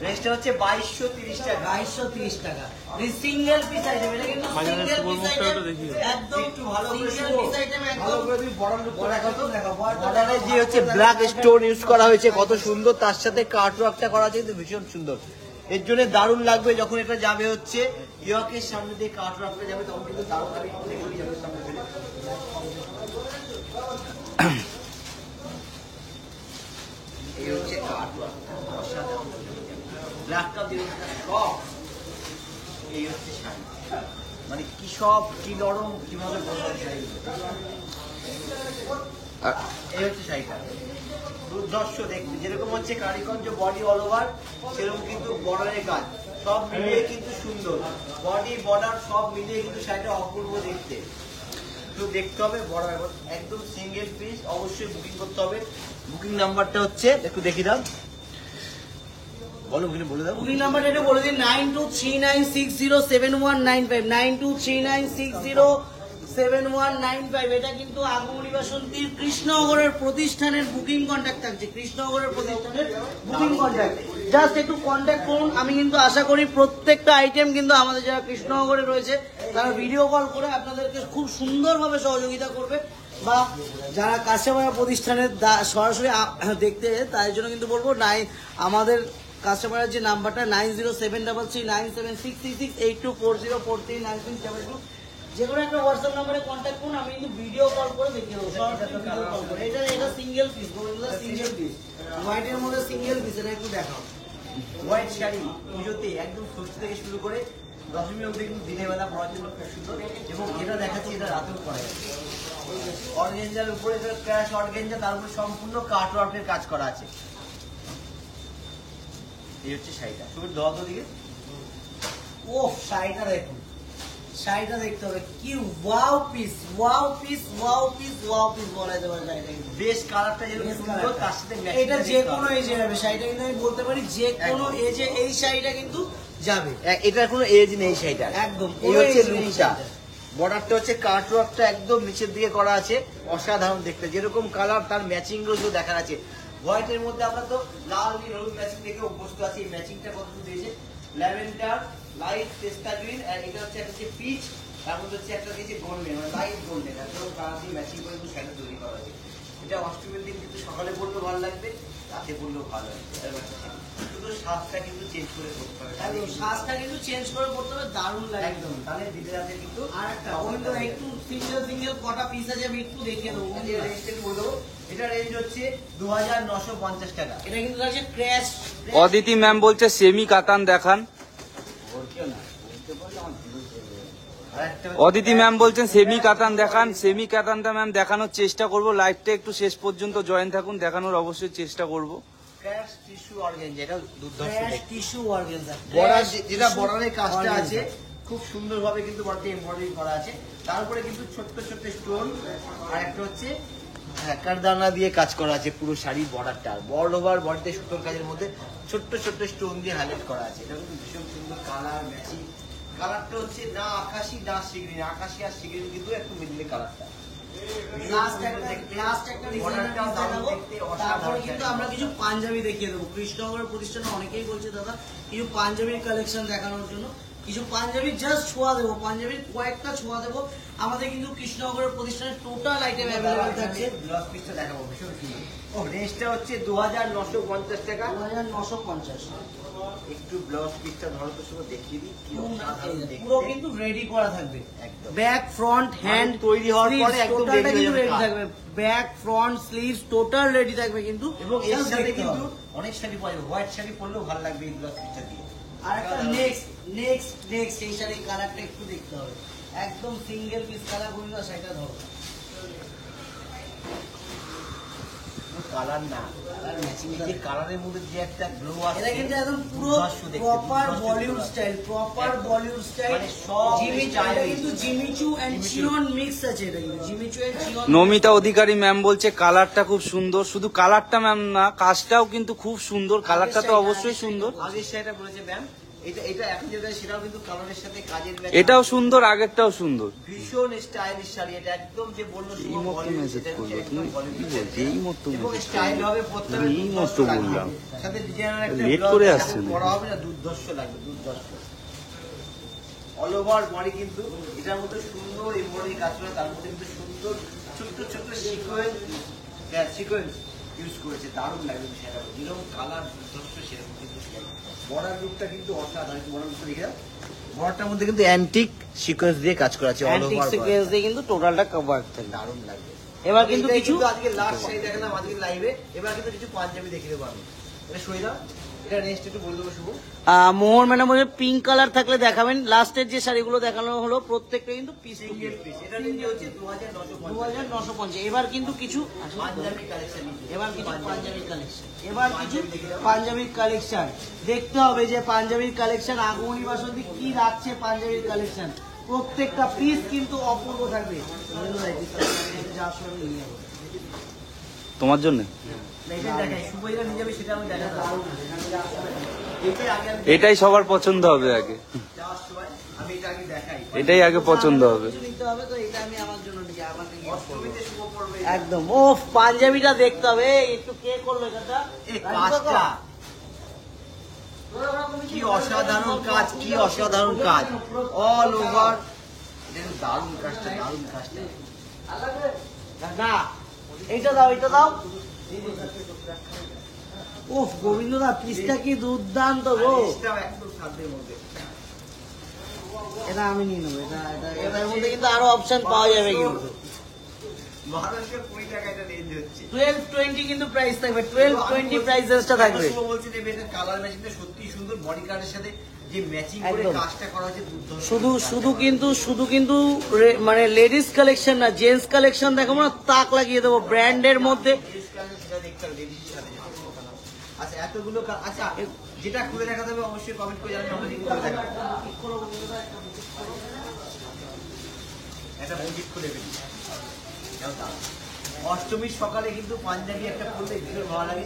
রেঞ্জটা হচ্ছে 2230 টাকা। 2230 টাকা সিঙ্গেল পিস আইটেম, এটা কিন্তু সিঙ্গেল পিস আইটেম একদম একটু ভালো করে সিঙ্গেল পিস আইটেম ভালো একদম। করে তুমি বর্ডার লুক করে দেখো তো। দেখো বর্ডারে যে হচ্ছে ব্ল্যাক স্টোন ইউজ করা হয়েছে কত সুন্দর, তার সাথে কাটওয়ার্কটা করা আছে কিন্তু ভীষণ সুন্দর। এর জন্য দারুণ লাগবে যখন এটা যাবে হচ্ছে ইয়কের সামনে দিয়ে কাটওয়ার্কটা যাবে, তখন কিন্তু দারুণ লাগবে। একটু দেখে নিই আমাদের সামনে ফেলে। এই হচ্ছে কাটওয়ার্ক, অসাধারণ। ব্ল্যাকটা দিয়ে সব এই হচ্ছে শাড়ি, মানে কি সব কি নরম, কিভাবে বলবো শাড়িগুলো। এই হচ্ছে শাড়িটা দুর্ধর্ষ দেখতে, যেরকম হচ্ছে কারিগঞ্জ বডি অল ওভার, সেরকম কিন্তু বর্ডারের কাজ সব মিলিয়ে কিন্তু সুন্দর। বডি বর্ডার সব মিলিয়ে কিন্তু শাড়িটা অপূর্ব দেখতে। তো দেখতে হবে বর্ডার একদম সিঙ্গেল পিস, অবশ্যই বুকিং করতে হবে। বুকিং নাম্বারটা হচ্ছে একটু দেখি দাও, বলো বলে দাও। বুকিং নাম্বারটা একটু বলে দিন, 9239607195 9239607195। এটা কিন্তু আগমনী বাসন্তীর কৃষ্ণনগরের প্রতিষ্ঠানের বুকিং কন্ট্যাক্ট থাকছে, কৃষ্ণনগরের প্রতিষ্ঠানের বুকিং কন্ট্যাক্ট। জাস্ট একটু কন্ট্যাক্ট করুন। আমি কিন্তু আশা করি প্রত্যেকটা আইটেম কিন্তু আমাদের যারা কৃষ্ণনগরে রয়েছে তারা ভিডিও কল করে আপনাদেরকে খুব সুন্দরভাবে সহযোগিতা করবে, বা যারা কাস্টমার প্রতিষ্ঠানের সরাসরি দেখতে তাই জন্য কিন্তু বলবো আমাদের কাস্টমারের যে নাম্বারটা 90733966868240439672, যে কোনো একটা হোয়াটসঅ্যাপ নাম্বারে কন্ট্যাক্ট করুন। আমি কিন্তু ভিডিও কল করে দেখিয়ে দেবো, সরাসরি ভিডিও কল করে। এটা সিঙ্গেল পিস, সিঙ্গেল পিস হোয়াইটের মধ্যে সিঙ্গেল পিস, এটা একটু দেখাও। হোয়াইট শাড়ি পুজোতে একদম ষষ্ঠী থেকে শুরু করে দশমী অবধি কিন্তু দিনের বেলা পরার জন্য খুব সুন্দর। এবং এটা দেখাচ্ছি এটা রাতেও পরা যায়। অর্গেঞ্জার উপরে এটা ক্র্যাশ অর্গেঞ্জা, তার উপরে সম্পূর্ণ কাট ওয়ার্কের কাজ করা আছে। এই হচ্ছে শাড়িটা, শুধু দশ দিকে। ও শাড়িটা দেখুন, শাড়িটা দেখতে হবে কি wow piece, wow piece, wow piece, wow piece বলা যেতে পারে শাড়িটা কিন্তু। বেশ কালারটা যেরকম সুন্দর, তার সাথে এটা যে কোনো এজে যাবে শাড়িটা, কিন্তু আমি বলতে পারি যে কোনো এজে এই শাড়িটা কিন্তু যাবে। এটার কোনো এজ নেই শাড়িটা, একদম এই হচ্ছে লুকটা। বর্ডারটা হচ্ছে কাটওয়ার্কটা একদম নিচের দিকে করা আছে, অসাধারণ দেখতে। যেরকম কালার তার ম্যাচিং গুলো দেখার আছে। হোয়াইটের মধ্যে আমরা তো লাল নীল হলুদ ম্যাচিং দেখে অভ্যস্ত আছি। এই ম্যাচিংটা কত দিয়েছে, ল্যাভেন্ডার, লাইট পেস্তা গ্রিন, আর এটা হচ্ছে একটা পিচ, তার মধ্যে হচ্ছে একটা দিয়েছে গোল্ডেন, মানে লাইট গোল্ডেন। একদম কালার দিয়ে ম্যাচিং করে কিন্তু শাড়ি তৈরি করা আছে। এটা অষ্টমীর দিন কিন্তু সকালে পরলেও ভালো লাগবে, রাতে পরলেও ভালো লাগবে। শুধু সাজটা কিন্তু চেঞ্জ করে করতে হবে, একদম সাজটা কিন্তু চেঞ্জ করে করতে হবে, দারুণ লাগে একদম। তাহলে দিতে রাতে কিন্তু আর একটা কিন্তু একটু সিঙ্গেল সিঙ্গেল কটা পিস আছে আমি একটু দেখিয়ে দেবো। এটা রেঞ্জ হচ্ছে 2950 টাকা। এটা কিন্তু আছে ক্র্যাশ। অদিতি ম্যাম বলছে সেমি কাতান দেখান। অদিতি ম্যাম বলছেন সেমি কাতান দেখান। সেমি কাতানটা ম্যাম দেখানোর চেষ্টা করব, লাইভটা একটু শেষ পর্যন্ত জয়েন থাকুন, দেখানোর অবশ্যই চেষ্টা করব। ক্র্যাশ টিস্যু অর্গানজা, এটা দুর্ধর্ষ ক্র্যাশ দেখতে। টিস্যু অর্গানজা, বর্ডার যেটা বর্ডারের কাজটা আছে খুব সুন্দরভাবে কিন্তু বর্ডারে এমব্রয়ডারি করা আছে। তার উপরে কিন্তু ছোট্ট ছোট্ট স্টোন, আর একটা হচ্ছে কারদানা দিয়ে কাজ করা আছে পুরো শাড়ির বর্ডারটা। অল ওভার বডিতে সুতোর কাজের মধ্যে ছোট্ট ছোট্ট স্টোন দিয়ে হাইলাইট করা আছে। এটা কিন্তু ভীষণ সুন্দর কালার ম্যাচিং। কালারটা হচ্ছে না আকাশি না সিগ্রিন, আকাশি আর সিগ্রিন কিন্তু একটু মিডলে কালারটা। তারপরে কিন্তু আমরা কিছু পাঞ্জাবি দেখিয়ে দেবো। কৃষ্ণনগরের প্রতিষ্ঠানে অনেকেই বলছে দাদা কিছু পাঞ্জাবির কালেকশন দেখানোর জন্য, কিছু পাঞ্জাবি জাস্ট ছোঁয়া দেবো, পাঞ্জাবির কয়েকটা ছোঁয়া দেবো। আমাদের কিন্তু কৃষ্ণনগরের প্রতিষ্ঠানের টোটাল আইটেম অ্যাভেলেবেল থাকছে। ব্লাউজ পিসটা দেখাবো, ভীষণ সুন্দর। ও রেঞ্জটা হচ্ছে 2950 টাকা। 2950। একটু ব্লাউজ পিসটা ধরো তো শুধু দেখিয়ে দিই, কি অসাধারণ দেখতে। পুরো কিন্তু রেডি করা থাকবে, একদম। ব্যাক ফ্রন্ট হ্যান্ড তৈরি হওয়ার পরে একদম টোটালটা ready কিন্তু হয়ে রেডি যাবে। থাকবে, back front sleeves total ready থাকবে কিন্তু। এবং এর Just সাথে দেখতে কিন্তু হবে। অনেক শাড়ি পাওয়া যাবে, হোয়াইট শাড়ি পরলেও ভালো লাগবে এই ব্লাউজ পিসটা দিয়ে। আর একটা নেক্সট এই শাড়ির কালারটা একটু দেখতে হবে, একদম সিঙ্গেল পিস কালার বলি না, সেটা ধরো কালার না, কালার ম্যাচিং এই কালারের মধ্যে যে একটা গ্লো আছে, এটা কিন্তু একদম পুরো দুর্ধর্ষ দেখতে, প্রপার দুর্ধর্ষ বলিউড দেখতে। Style, proper Bollywood style. মানে সব এটা কিন্তু জিমিচু এন্ড চিয়ন মিক্স আছে, এটা কিন্তু Jimmy Choo and chiffon. Namita Adhikari ma'am বলছে কালারটা খুব সুন্দর, শুধু কালারটা ম্যাম না, কাজটাও কিন্তু খুব সুন্দর, কালারটা তো অবশ্যই সুন্দর। আগের শাড়িটা বলেছে ম্যাম, এটা এখন যেটা সেটাও কিন্তু কালারের সাথে কাজের match এটাও আছে। সুন্দর, আগেরটাও সুন্দর। ভীষণ স্টাইলিশ শাড়ি, এটা একদম যে বললো এই মতো message করলো, তুমি কি বলছো? এই মতো এবং message স্টাইল হবে পড়তে হবে, এই দুর্ধর্ষ মতো লাগবে। বললাম। সাথে ডিজাইনার একটা Late blouse করে যখন আসছে না। পরা হবে না, দুর্ধর্ষ লাগবে, দুর্ধর্ষ। অল ওভার বডি কিন্তু এটার মধ্যে সুন্দর এমব্রয়ডারি কাজ করে, তার মধ্যে কিন্তু সুন্দর ছোট্ট ছোট্ট সিকোয়েন্স ইউজ করেছে, দারুণ লাগবে সেটা। যেরকম কালার দুর্ধর্ষ সেরকম কিন্তু বর্ডার লুকটা কিন্তু অসাধারণ। বর্ডার লুকটা দেখে দাও, বর্ডারটার মধ্যে কিন্তু অ্যান্টিক সিকোয়েন্স দিয়ে কাজ করা আছে, অল অ্যান্টিক ওভার সিকোয়েন্স দিয়ে কিন্তু টোটালটা কভার থাকবে। দারুণ লাগবে। এবার কিন্তু এটাই কিছু আজকে লাস্ট শাড়ি দেখালাম আজকে লাইভে, এবার কিন্তু কিছু পাঞ্জাবি দেখিয়ে দেবো আমি। এটা সই দাও, এটা নেক্সট একটু বলে দেবো শুভ। মোহর ম্যাডাম বলে পিঙ্ক কালার থাকলে দেখাবেন। লাস্টের যে শাড়িগুলো দেখানো হলো প্রত্যেকটা কিন্তু পিস সিঙ্গেল পিস, এটা রেঞ্জ হচ্ছে 2950। 2950। এবার কিন্তু কিছু পাঞ্জাবি কালেকশন, এবার কিছু পাঞ্জাবির কালেকশন, এবার কিছু পাঞ্জাবির কালেকশন দেখতে হবে যে পাঞ্জাবির কালেকশন আগমনী বাসন্তী কি রাখছে। পাঞ্জাবির কালেকশন প্রত্যেকটা পিস কিন্তু অপূর্ব থাকবে। যাওয়ার সময় নিয়ে যাবো। তোমার জন্য এটা দেখাই, শুভ যেটা নিয়ে যাবে সেটা আমি দেখাবো। এটাই আগে আমি এটাই সবার পছন্দ হবে আগে, যাওয়ার সময় আমি এটা আগে দেখাই। এটাই আগে পছন্দ হবে। কিছু নিতে হবে তো এটা আমি আমার জন্য নিয়ে আমার নিয়ে অষ্টমীতে শুভ পড়বে একদম। ও পাঞ্জাবিটা দেখতে হবে। একটু কে করলো এটা? এই কাজটা, কি অসাধারণ কাজ, কি অসাধারণ কাজ, অল ওভার। এটা দারুণ কাজটা, দারুণ কাজটা। না এইটা দাও, এটা দাও। ওফ গোবিন্দ দা পিসটা কি দুর্দান্ত গো। আর এটাও একদম সাধ্যের মধ্যে। এটা আমি নিয়ে নেবো। এটার মধ্যে কিন্তু আরো অপশন পাওয়া যাবে কিন্তু। মহারাষ্ট্রে 20 টাকা এটা রেঞ্জ হচ্ছে। 1220 কিন্তু প্রাইস থাকবে, 1220 প্রাইসেসটা থাকবে। শুভ বলছি নেবে, এটা কালার ম্যাচিংটা সত্যি সুন্দর, বডি কালারের সাথে যে ম্যাচিং করে একদম। কাজটা করা হচ্ছে দুর্ধর্ষ। শুধু কিন্তু মানে লেডিস কালেকশন না, জেন্টস কালেকশন দেখাবো না, তাক লাগিয়ে দেবো ব্র্যান্ডের মধ্যে। সেটা দেখতে হবে, লেডিসের সাথে যেটা। আচ্ছা এতগুলো আচ্ছা যেটা খুলে দেখাতে হবে অবশ্যই কমেন্ট করে জানাবেন, আমরা ঠিক করে দেখাবো। একটা বুটিক খুলে ফেলি। অষ্টমীর সকালে কিন্তু পাঞ্জাবি একটা পরলে ভীষণ ভালো লাগে।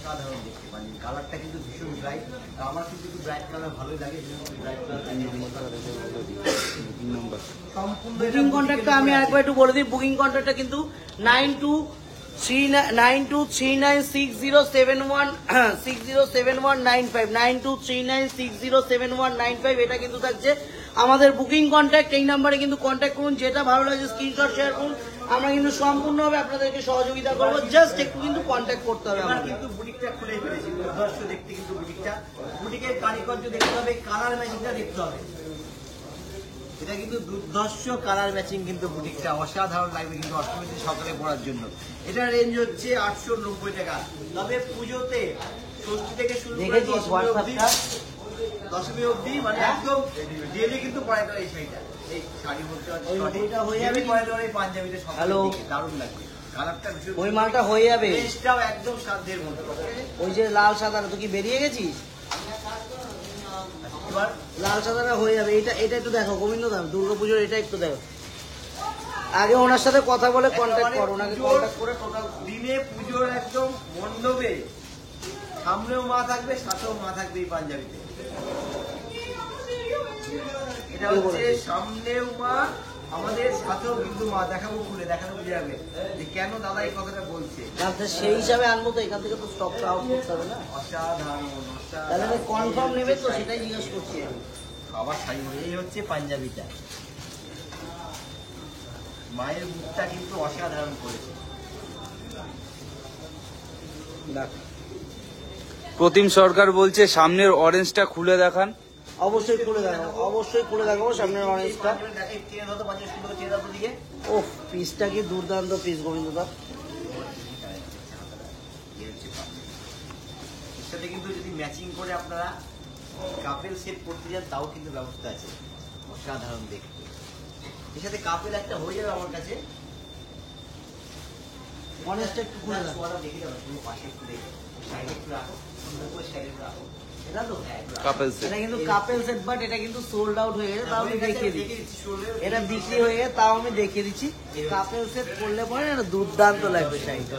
সাধারণ দেখতে পাঞ্জাবি কালারটা কিন্তু ভীষণ ব্রাইট, আমার কিন্তু একটু ব্রাইট কালার ভালোই লাগে। ব্রাইট কালার সম্পূর্ণ বুকিং কন্ট্যাক্টটা আমি আরেকবার একটু বলে দিই। বুকিং কন্ট্যাক্টটা কিন্তু 9239607195 9239607195 এটা কিন্তু থাকছে আমাদের বুকিং কন্ট্যাক্ট। এই নাম্বারে কিন্তু কন্ট্যাক্ট করুন, যেটা ভালো লাগে স্ক্রিনশট শেয়ার করুন, আমরা কিন্তু সম্পূর্ণভাবে আপনাদেরকে সহযোগিতা করবো। জাস্ট একটু কিন্তু কন্ট্যাক্ট করতে হবে এবার আমাদের। কিন্তু বুটিকটা খুলে ফেলেছি, দুর্ধর্ষ দেখতে কিন্তু বুটিকটা, বুটিকের কারিগর্য দেখতে হবে, কালার ম্যাচিংটা দেখতে হবে। এটা কিন্তু দুর্ধর্ষ কালার ম্যাচিং, কিন্তু বুটিকটা অসাধারণ লাগবে কিন্তু অষ্টমীতে সকালে পড়ার জন্য। এটা রেঞ্জ হচ্ছে 890 টাকা। তবে পুজোতে ষষ্ঠী থেকে শুরু করে দেখেছিস হোয়াটসঅ্যাপটা? দশমী অবধি মানে একদম ডেলি কিন্তু পড়াতে হয় এই শাড়িটা। এই শাড়ি বলতে ওই ওইটা হয়ে যাবে daily পরাতে হয় এই পাঞ্জাবিটা সকালের হ্যালো। দিকে, দারুণ লাগবে। কালারটা ভীষণ, ওই মালটা হয়ে যাবে। রেঞ্জটাও একদম সাধ্যের মধ্যে। ওই যে লাল সাদা, তুই কি বেরিয়ে গেছিস? এবার লাল সাদাটা হয়ে যাবে। এটা একটু দেখো গোবিন্দ দা, দুর্গাপুজোর এটা একটু দেখো। আগে ওনার সাথে কথা বলে কন্ট্যাক্ট করো, ওনাকে কন্ট্যাক্ট করে টোটাল দিনে পুজোর একদম মণ্ডপে সামনেও মা থাকবে, সাথেও মা থাকবে এই পাঞ্জাবিতে। এটা হচ্ছে সামনেও মা, আমাদের সাথেও কিন্তু মা দেখাবো খুলে দেখানো বুঝে যাবে যে কেন দাদা এই কথাটা বলছে। তাহলে সেই হিসাবে আনবো তো, এখান থেকে তো স্টকটা আউট করতে হবে না। অসাধারণ তাহলে কনফার্ম নেবে তো, সেটাই জিজ্ঞেস করছি। আবার শাড়ি এই হচ্ছে পাঞ্জাবিটা, মায়ের মুখটা কিন্তু অসাধারণ করেছে। প্রতিম সরকার বলছে সামনের অরেঞ্জটা খুলে দেখান। অবশ্যই খুলে দেখাবো, অবশ্যই খুলে দেখাবো সামনের অরেঞ্জটা। ও পিসটা কি দুর্দান্ত পিস গোবিন্দদা। এর সাথে কিন্তু যদি ম্যাচিং করে আপনারা কাপেল সেট করতে যান তাও কিন্তু ব্যবস্থা আছে, অসাধারণ দেখতে। এর সাথে কাপেল একটা হয়ে যাবে আমার কাছে। অরেঞ্জটা একটু খুলে দেখাবো। দেখে যাবে, তুমি পাশে একটু দেখে সাইডে একটু রাখো, সাইডে একটু রাখো। এটা তো কাপেল সেট, এটা কিন্তু কাপেল সেট, বাট এটা কিন্তু সোল্ড আউট হয়ে গেছে, তাও আমি দেখিয়ে দিচ্ছি। এটা বিক্রি হয়ে গেছে, তাও আমি দেখিয়ে দিচ্ছি। কাপেল সেট করলে পরে এটা দুর্দান্ত লাগবে শাড়িটা।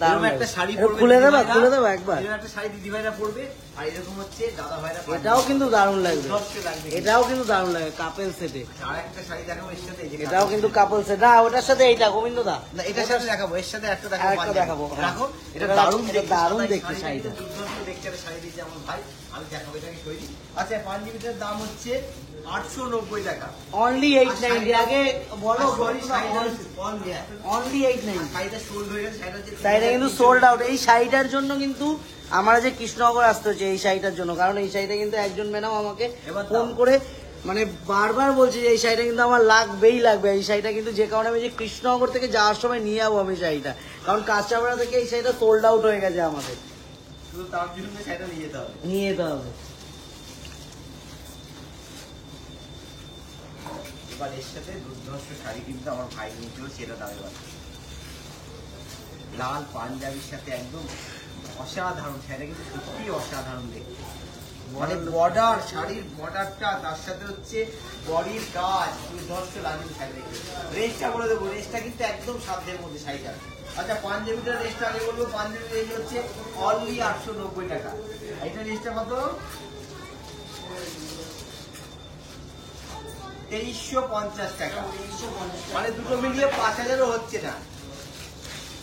এরকম একটা শাড়ি পরবে, খুলে দেবো, খুলে দেবো একবার। এরকম একটা শাড়ি দিদি ভাইরা পরবে, আর এরকম হচ্ছে দাদা ভাইরা পরবে। এটাও কিন্তু দারুণ লাগবে, দুর্ধর্ষ লাগবে। এটাও কিন্তু দারুণ লাগবে কাপেল সেটে। আর একটা শাড়ি দেখাবো এর সাথে, এই যে এটাও কিন্তু কাপল সেট না, ওটার সাথে এইটা গোবিন্দদা। না, এটার সাথে দেখাবো, এর সাথে একটা দেখাবো, আরেকটা দেখাবো। রাখো। এটা এটা দারুণ এটা দেখতে, দারুণ সাদা দেখতে শাড়িটা শাড়িটা। কিন্তু দুর্ধর্ষ দেখতে একটা শাড়ি দিয়েছে আমার ভাই, আমি দেখাবো এটাকে সই দিই। আচ্ছা, পাঞ্জাবিটার দাম হচ্ছে 890 টাকা। অনলি 890। আগে বলো সরি, অনলি 890। শাড়িটা সোল্ড হয়ে গেছে, শাড়িটা কিন্তু সোল্ড আউট। এই শাড়িটার জন্য কিন্তু আমরা যে কৃষ্ণনগর আসতে হচ্ছে এই শাড়িটার জন্য, কারণ এই শাড়িটা কিন্তু একজন ম্যাডাম আমাকে এবার ফোন করে মানে বারবার বলছে যে এই শাড়িটা কিন্তু আমার লাগবেই লাগবে। এই শাড়িটা কিন্তু যে কারণে আমি যে কৃষ্ণনগর থেকে যাওয়ার সময় নিয়ে যাবো আমি শাড়িটা, কারণ কাঁচাপাড়া থেকে এই শাড়িটা সোল্ড আউট হয়ে গেছে আমাদের, শুধু তার জন্য শাড়িটা নিয়ে যেতে হবে। নিয়ে যেতে হবে। এবার এর সাথে দুর্ধর্ষ শাড়ি কিন্তু আমার ভাই নিয়েছিল, সেটা দাম এবার লাল পাঞ্জাবির সাথে একদম অসাধারণ শাড়িটা, কিন্তু সত্যি অসাধারণ দেখতে। মানে বর্ডার, শাড়ির বর্ডারটা, তার সাথে হচ্ছে বডির কাজ, দুর্ধর্ষ লাগবে শাড়ি দেখতে। রেঞ্জটা বলে দেবো, রেঞ্জটা কিন্তু একদম সাধ্যের মধ্যে শাড়িটা। আচ্ছা, পাঞ্জাবিটার রেঞ্জটা আগে বলবো। পাঞ্জাবির রেঞ্জ হচ্ছে অনলি 890 টাকা। এটা রেঞ্জটা কত? 2350 টাকা। মানে দুটো মিলিয়ে 5000ও হচ্ছে না,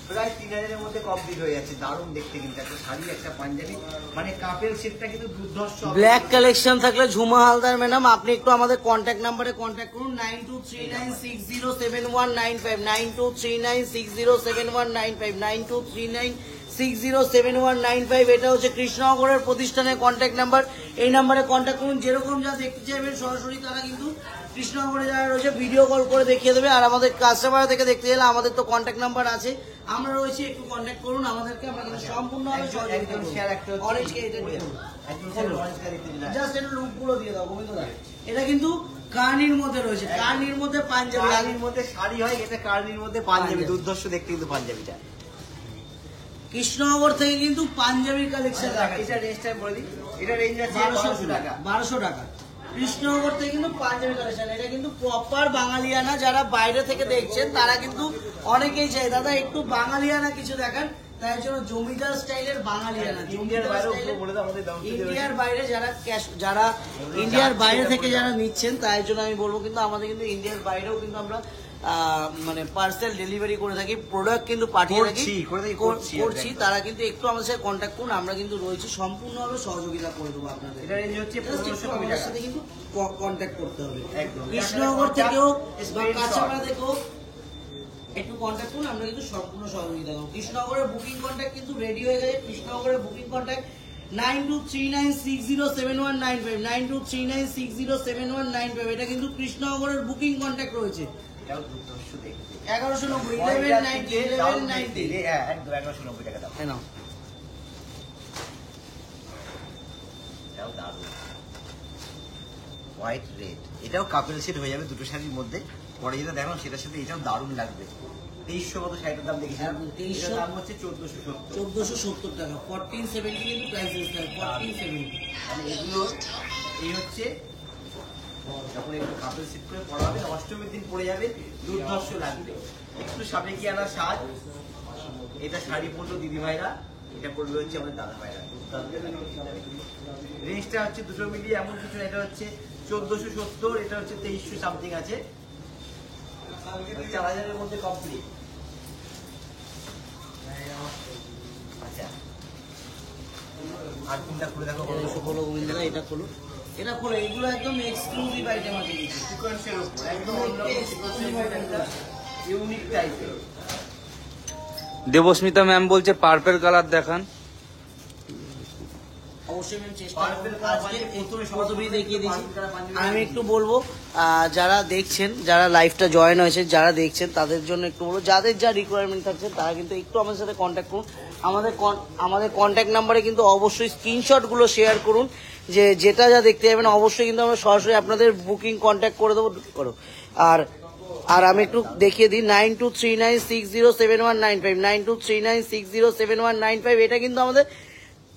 প্রায় 3000-এর মধ্যে কমপ্লিট হয়ে যাচ্ছে। দারুণ দেখতে কিন্তু একটা শাড়ি, একটা পাঞ্জাবি, মানে কাপেল সেটটা কিন্তু দুর্ধর্ষ। ব্ল্যাক কালেকশন থাকলে ঝুমা হালদার ম্যাডাম আপনি একটু আমাদের কন্ট্যাক্ট নাম্বারে কন্ট্যাক্ট করুন 9239607195, 9239607195, 9239607195। এটা হচ্ছে কৃষ্ণনগরের প্রতিষ্ঠানের কন্ট্যাক্ট নাম্বার। এই নাম্বারে কন্ট্যাক্ট করুন। যেরকম যা দেখতে চাইবেন সরাসরি তারা কিন্তু কৃষ্ণনগরে যারা রয়েছে ভিডিও কল করে দেখিয়ে দেবে, আর আমাদের কাস্টমার থেকে দেখতে গেলে আমাদের তো কন্ট্যাক্ট নাম্বার আছে, আমরা রয়েছি, একটু কন্ট্যাক্ট করুন আমাদেরকে, আমরা কিন্তু সম্পূর্ণভাবে সহযোগিতা করব। অরেঞ্জ কে এটা জাস্ট একটু লুক গুলো দিয়ে দাও গোবিন্দদা। এটা কিন্তু কার্নির মধ্যে রয়েছে, কার্নির মধ্যে পাঞ্জাবি, কার্নির মধ্যে শাড়ি হয়, এটা কার্নির মধ্যে পাঞ্জাবি, দুর্ধর্ষ দেখতে কিন্তু পাঞ্জাবিটা। কৃষ্ণনগর থেকে কিন্তু পাঞ্জাবির কালেকশন। এটা রেঞ্জটা বলে দিই, এটা রেঞ্জ আছে 1200 টাকা। 1200 টাকা কৃষ্ণনগর থেকে কিন্তু পাঞ্জাবি কালেকশন। এটা কিন্তু প্রপার বাঙালিয়ানা, যারা বাইরে থেকে দেখছেন তারা কিন্তু অনেকেই চাই দাদা একটু বাঙালিয়ানা কিছু দেখান, তাই জন্য জমিদার স্টাইলের বাঙালিয়ানা। ইন্ডিয়ার বাইরে বলে দাও আমাদের দাম। ইন্ডিয়ার বাইরে যারা ইন্ডিয়ার বাইরে থেকে যারা নিচ্ছেন, তাই জন্য আমি বলবো কিন্তু আমাদের কিন্তু ইন্ডিয়ার বাইরেও কিন্তু আমরা মানে পার্সেল ডেলিভারি করে থাকি, প্রোডাক্ট কিন্তু পাঠিয়ে থাকি, করছি। তারা কিন্তু একটু আমাদের সাথে কন্ট্যাক্ট করুন, আমরা কিন্তু রয়েছি, সম্পূর্ণভাবে সহযোগিতা করে দেবো আপনাদের। এটা রেঞ্জ হচ্ছে Just একটু আমাদের সাথে কিন্তু কন্ট্যাক্ট করতে হবে। একদম। কৃষ্ণনগর থেকেও বা কাঁচাপাড়া থেকেও একটু কন্ট্যাক্ট করুন, আমরা কিন্তু সম্পূর্ণ সহযোগিতা করবো। কৃষ্ণনগরের বুকিং কন্ট্যাক্ট কিন্তু রেডি হয়ে গেছে। কৃষ্ণনগরের বুকিং কন্ট্যাক্ট 9239607195, 9239607195। এটা কিন্তু কৃষ্ণনগরের বুকিং কন্ট্যাক্ট রয়েছে। এটাও দুর্ধর্ষ দেখতে। 1190 1190 হ্যাঁ, একদম 1190 টাকা দাম। হ্যাঁ না, এটাও দারুণ হোয়াইট রেড, এটাও কাপেল সেট হয়ে যাবে দুটো শাড়ির মধ্যে। পরে যেটা দেখো সেটার সাথে এটাও দারুণ লাগবে। 2300 কত শাড়িটার দাম দেখেছিলাম, 2300 এটার দাম হচ্ছে 1470। 1470 টাকা, 1470 কিন্তু প্রাইস লিস্ট থাকে, 1470। মানে এগুলো এই হচ্ছে যখন একটু কাপেল সেট করে পরা হবে, অষ্টমীর দিন পরে যাবে, দুর্ধর্ষ লাগবে। একটু সাবেকিয়ানা সাজ। এটা শাড়ি পরলো দিদি ভাইরা, এটা পড়বে হচ্ছে আমাদের দাদা ভাইরা। রেঞ্জটা হচ্ছে দুটো মিলিয়ে এমন কিছু না, এটা হচ্ছে 1470, এটা হচ্ছে 2300 সামথিং আছে। 4000-এর মধ্যে কমপ্লিট। আচ্ছা আর কোনটা খুলে দেখো এসো খোলো গোবিন্দা, এটা খোলো, এটা খোলো। এগুলো একদম এক্সক্লুসিভ আইটেম আছে কিছু। সিকোয়েন্সের উপর একদম ইউনিক টাইপের। দেবস্মিতা ম্যাম বলছে পার্পেল কালার দেখান। অবশ্যই আমি চেষ্টা Purple করবো। color আজকে পাঞ্জাবি প্রথমেই দেখিয়ে দিয়েছি। Purple color পাঞ্জাবি আমি একটু বলবো যারা দেখছেন, যারা লাইভটা জয়েন হয়েছে, যারা দেখছেন তাদের জন্য একটু বলবো, যাদের যা রিকোয়ারমেন্ট থাকছে তারা কিন্তু একটু আমাদের সাথে কন্ট্যাক্ট করুন। আমাদের কন্ট্যাক্ট নাম্বারে কিন্তু অবশ্যই স্ক্রিনশটগুলো শেয়ার করুন, যে যেটা যা দেখতে যাবেন অবশ্যই কিন্তু আমরা সরাসরি আপনাদের বুকিং কন্ট্যাক্ট করে দেবো করো। আর আমি একটু দেখিয়ে দিই 9239607195 9239607195, এটা কিন্তু আমাদের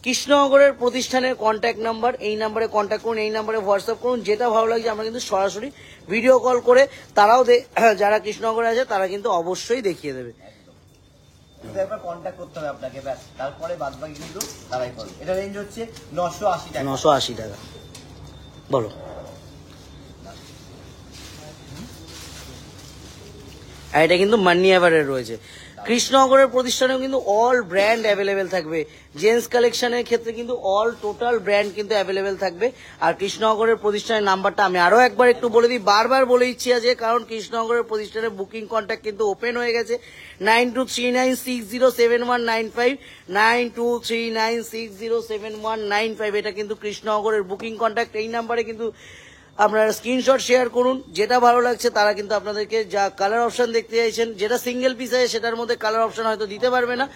কৃষ্ণনগরের প্রতিষ্ঠানের কন্ট্যাক্ট নাম্বার। এই নাম্বারে কন্ট্যাক্ট করুন, এই নাম্বারে হোয়াটসঅ্যাপ করুন, যেটা ভালো লাগছে আমরা কিন্তু সরাসরি ভিডিও কল করে তারাও যারা কৃষ্ণনগরে আছে তারা কিন্তু অবশ্যই দেখিয়ে দেবে। শুধু একবার কন্ট্যাক্ট করতে হবে আপনাকে, ব্যাস, তারপরে বাদবাকি কিন্তু তারাই করবে। এটা রেঞ্জ হচ্ছে 980 টাকা। 980 টাকা বলো। আর এটা কিন্তু মান্নি এভারের রয়েছে। কৃষ্ণনগরের প্রতিষ্ঠানেও কিন্তু অল ব্র্যান্ড অ্যাভেলেবেল থাকবে। জেন্টস কালেকশনের ক্ষেত্রে কিন্তু অল টোটাল ব্র্যান্ড কিন্তু অ্যাভেলেবেল থাকবে। আর কৃষ্ণনগরের প্রতিষ্ঠানের নাম্বারটা আমি আরো একবার একটু বলে দিই, বারবার বলে দিচ্ছি আজ, কারণ কৃষ্ণনগরের প্রতিষ্ঠানের বুকিং কন্ট্যাক্ট কিন্তু ওপেন হয়ে গেছে। 9239607195 9239607195, এটা কিন্তু কৃষ্ণনগরের বুকিং কন্ট্যাক্ট। এই নাম্বারে কিন্তু আপনারা স্ক্রিনশট শেয়ার করুন, যেটা ভালো লাগছে তারা কিন্তু আপনাদেরকে যা কালার অপশন দেখতে চাইছেন, যেটা সিঙ্গেল পিস আছে সেটার মধ্যে কালার অপশন হয়তো দিতে পারবে না,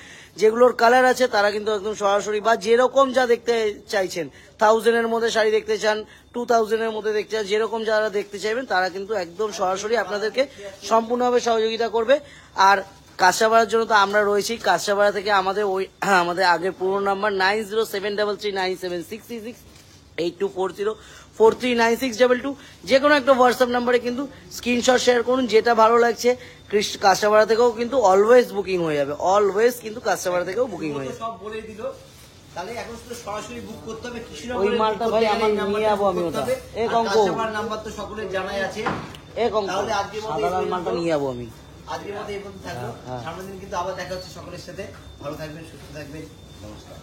যেগুলোর কালার আছে তারা কিন্তু একদম সরাসরি বা যেরকম যা দেখতে চাইছেন, 1000-এর মধ্যে শাড়ি দেখতে চান, 2000-এর মধ্যে দেখতে চান, যেরকম যারা দেখতে চাইবেন তারা কিন্তু একদম সরাসরি আপনাদেরকে সম্পূর্ণভাবে সহযোগিতা করবে। আর কাঁচাপাড়ার জন্য তো আমরা রয়েছি। কাঁচাপাড়া থেকে আমাদের আগের পুরো নাম্বার 9073397666 8240439622, যে কোনো একটা হোয়াটসঅ্যাপ নাম্বারে কিন্তু স্ক্রিনশট শেয়ার করুন, যেটা ভালো লাগছে। কাঁচাপাড়া থেকেও কিন্তু অলওয়েজ বুকিং হয়ে যাবে, অলওয়েজ কিন্তু কাঁচাপাড়া থেকেও বুকিং হয়ে যাবে। সব বলে দিল, তাহলে এখন শুধু সরাসরি বুক করতে হবে। ওই মালটা ভাই আমার নিয়ে যাবো আমি, ওটা এক অঙ্ক নাম্বার তো সকলের জানাই আছে। এক অঙ্ক তাহলে আজকের মতো সাধারণ মালটা নিয়ে যাবো আমি। আজকের মতো এই পর্যন্ত থাকবো। হ্যাঁ। সামনের দিন কিন্তু আবার দেখা হচ্ছে সকলের সাথে। ভালো থাকবেন, সুস্থ থাকবেন, নমস্কার।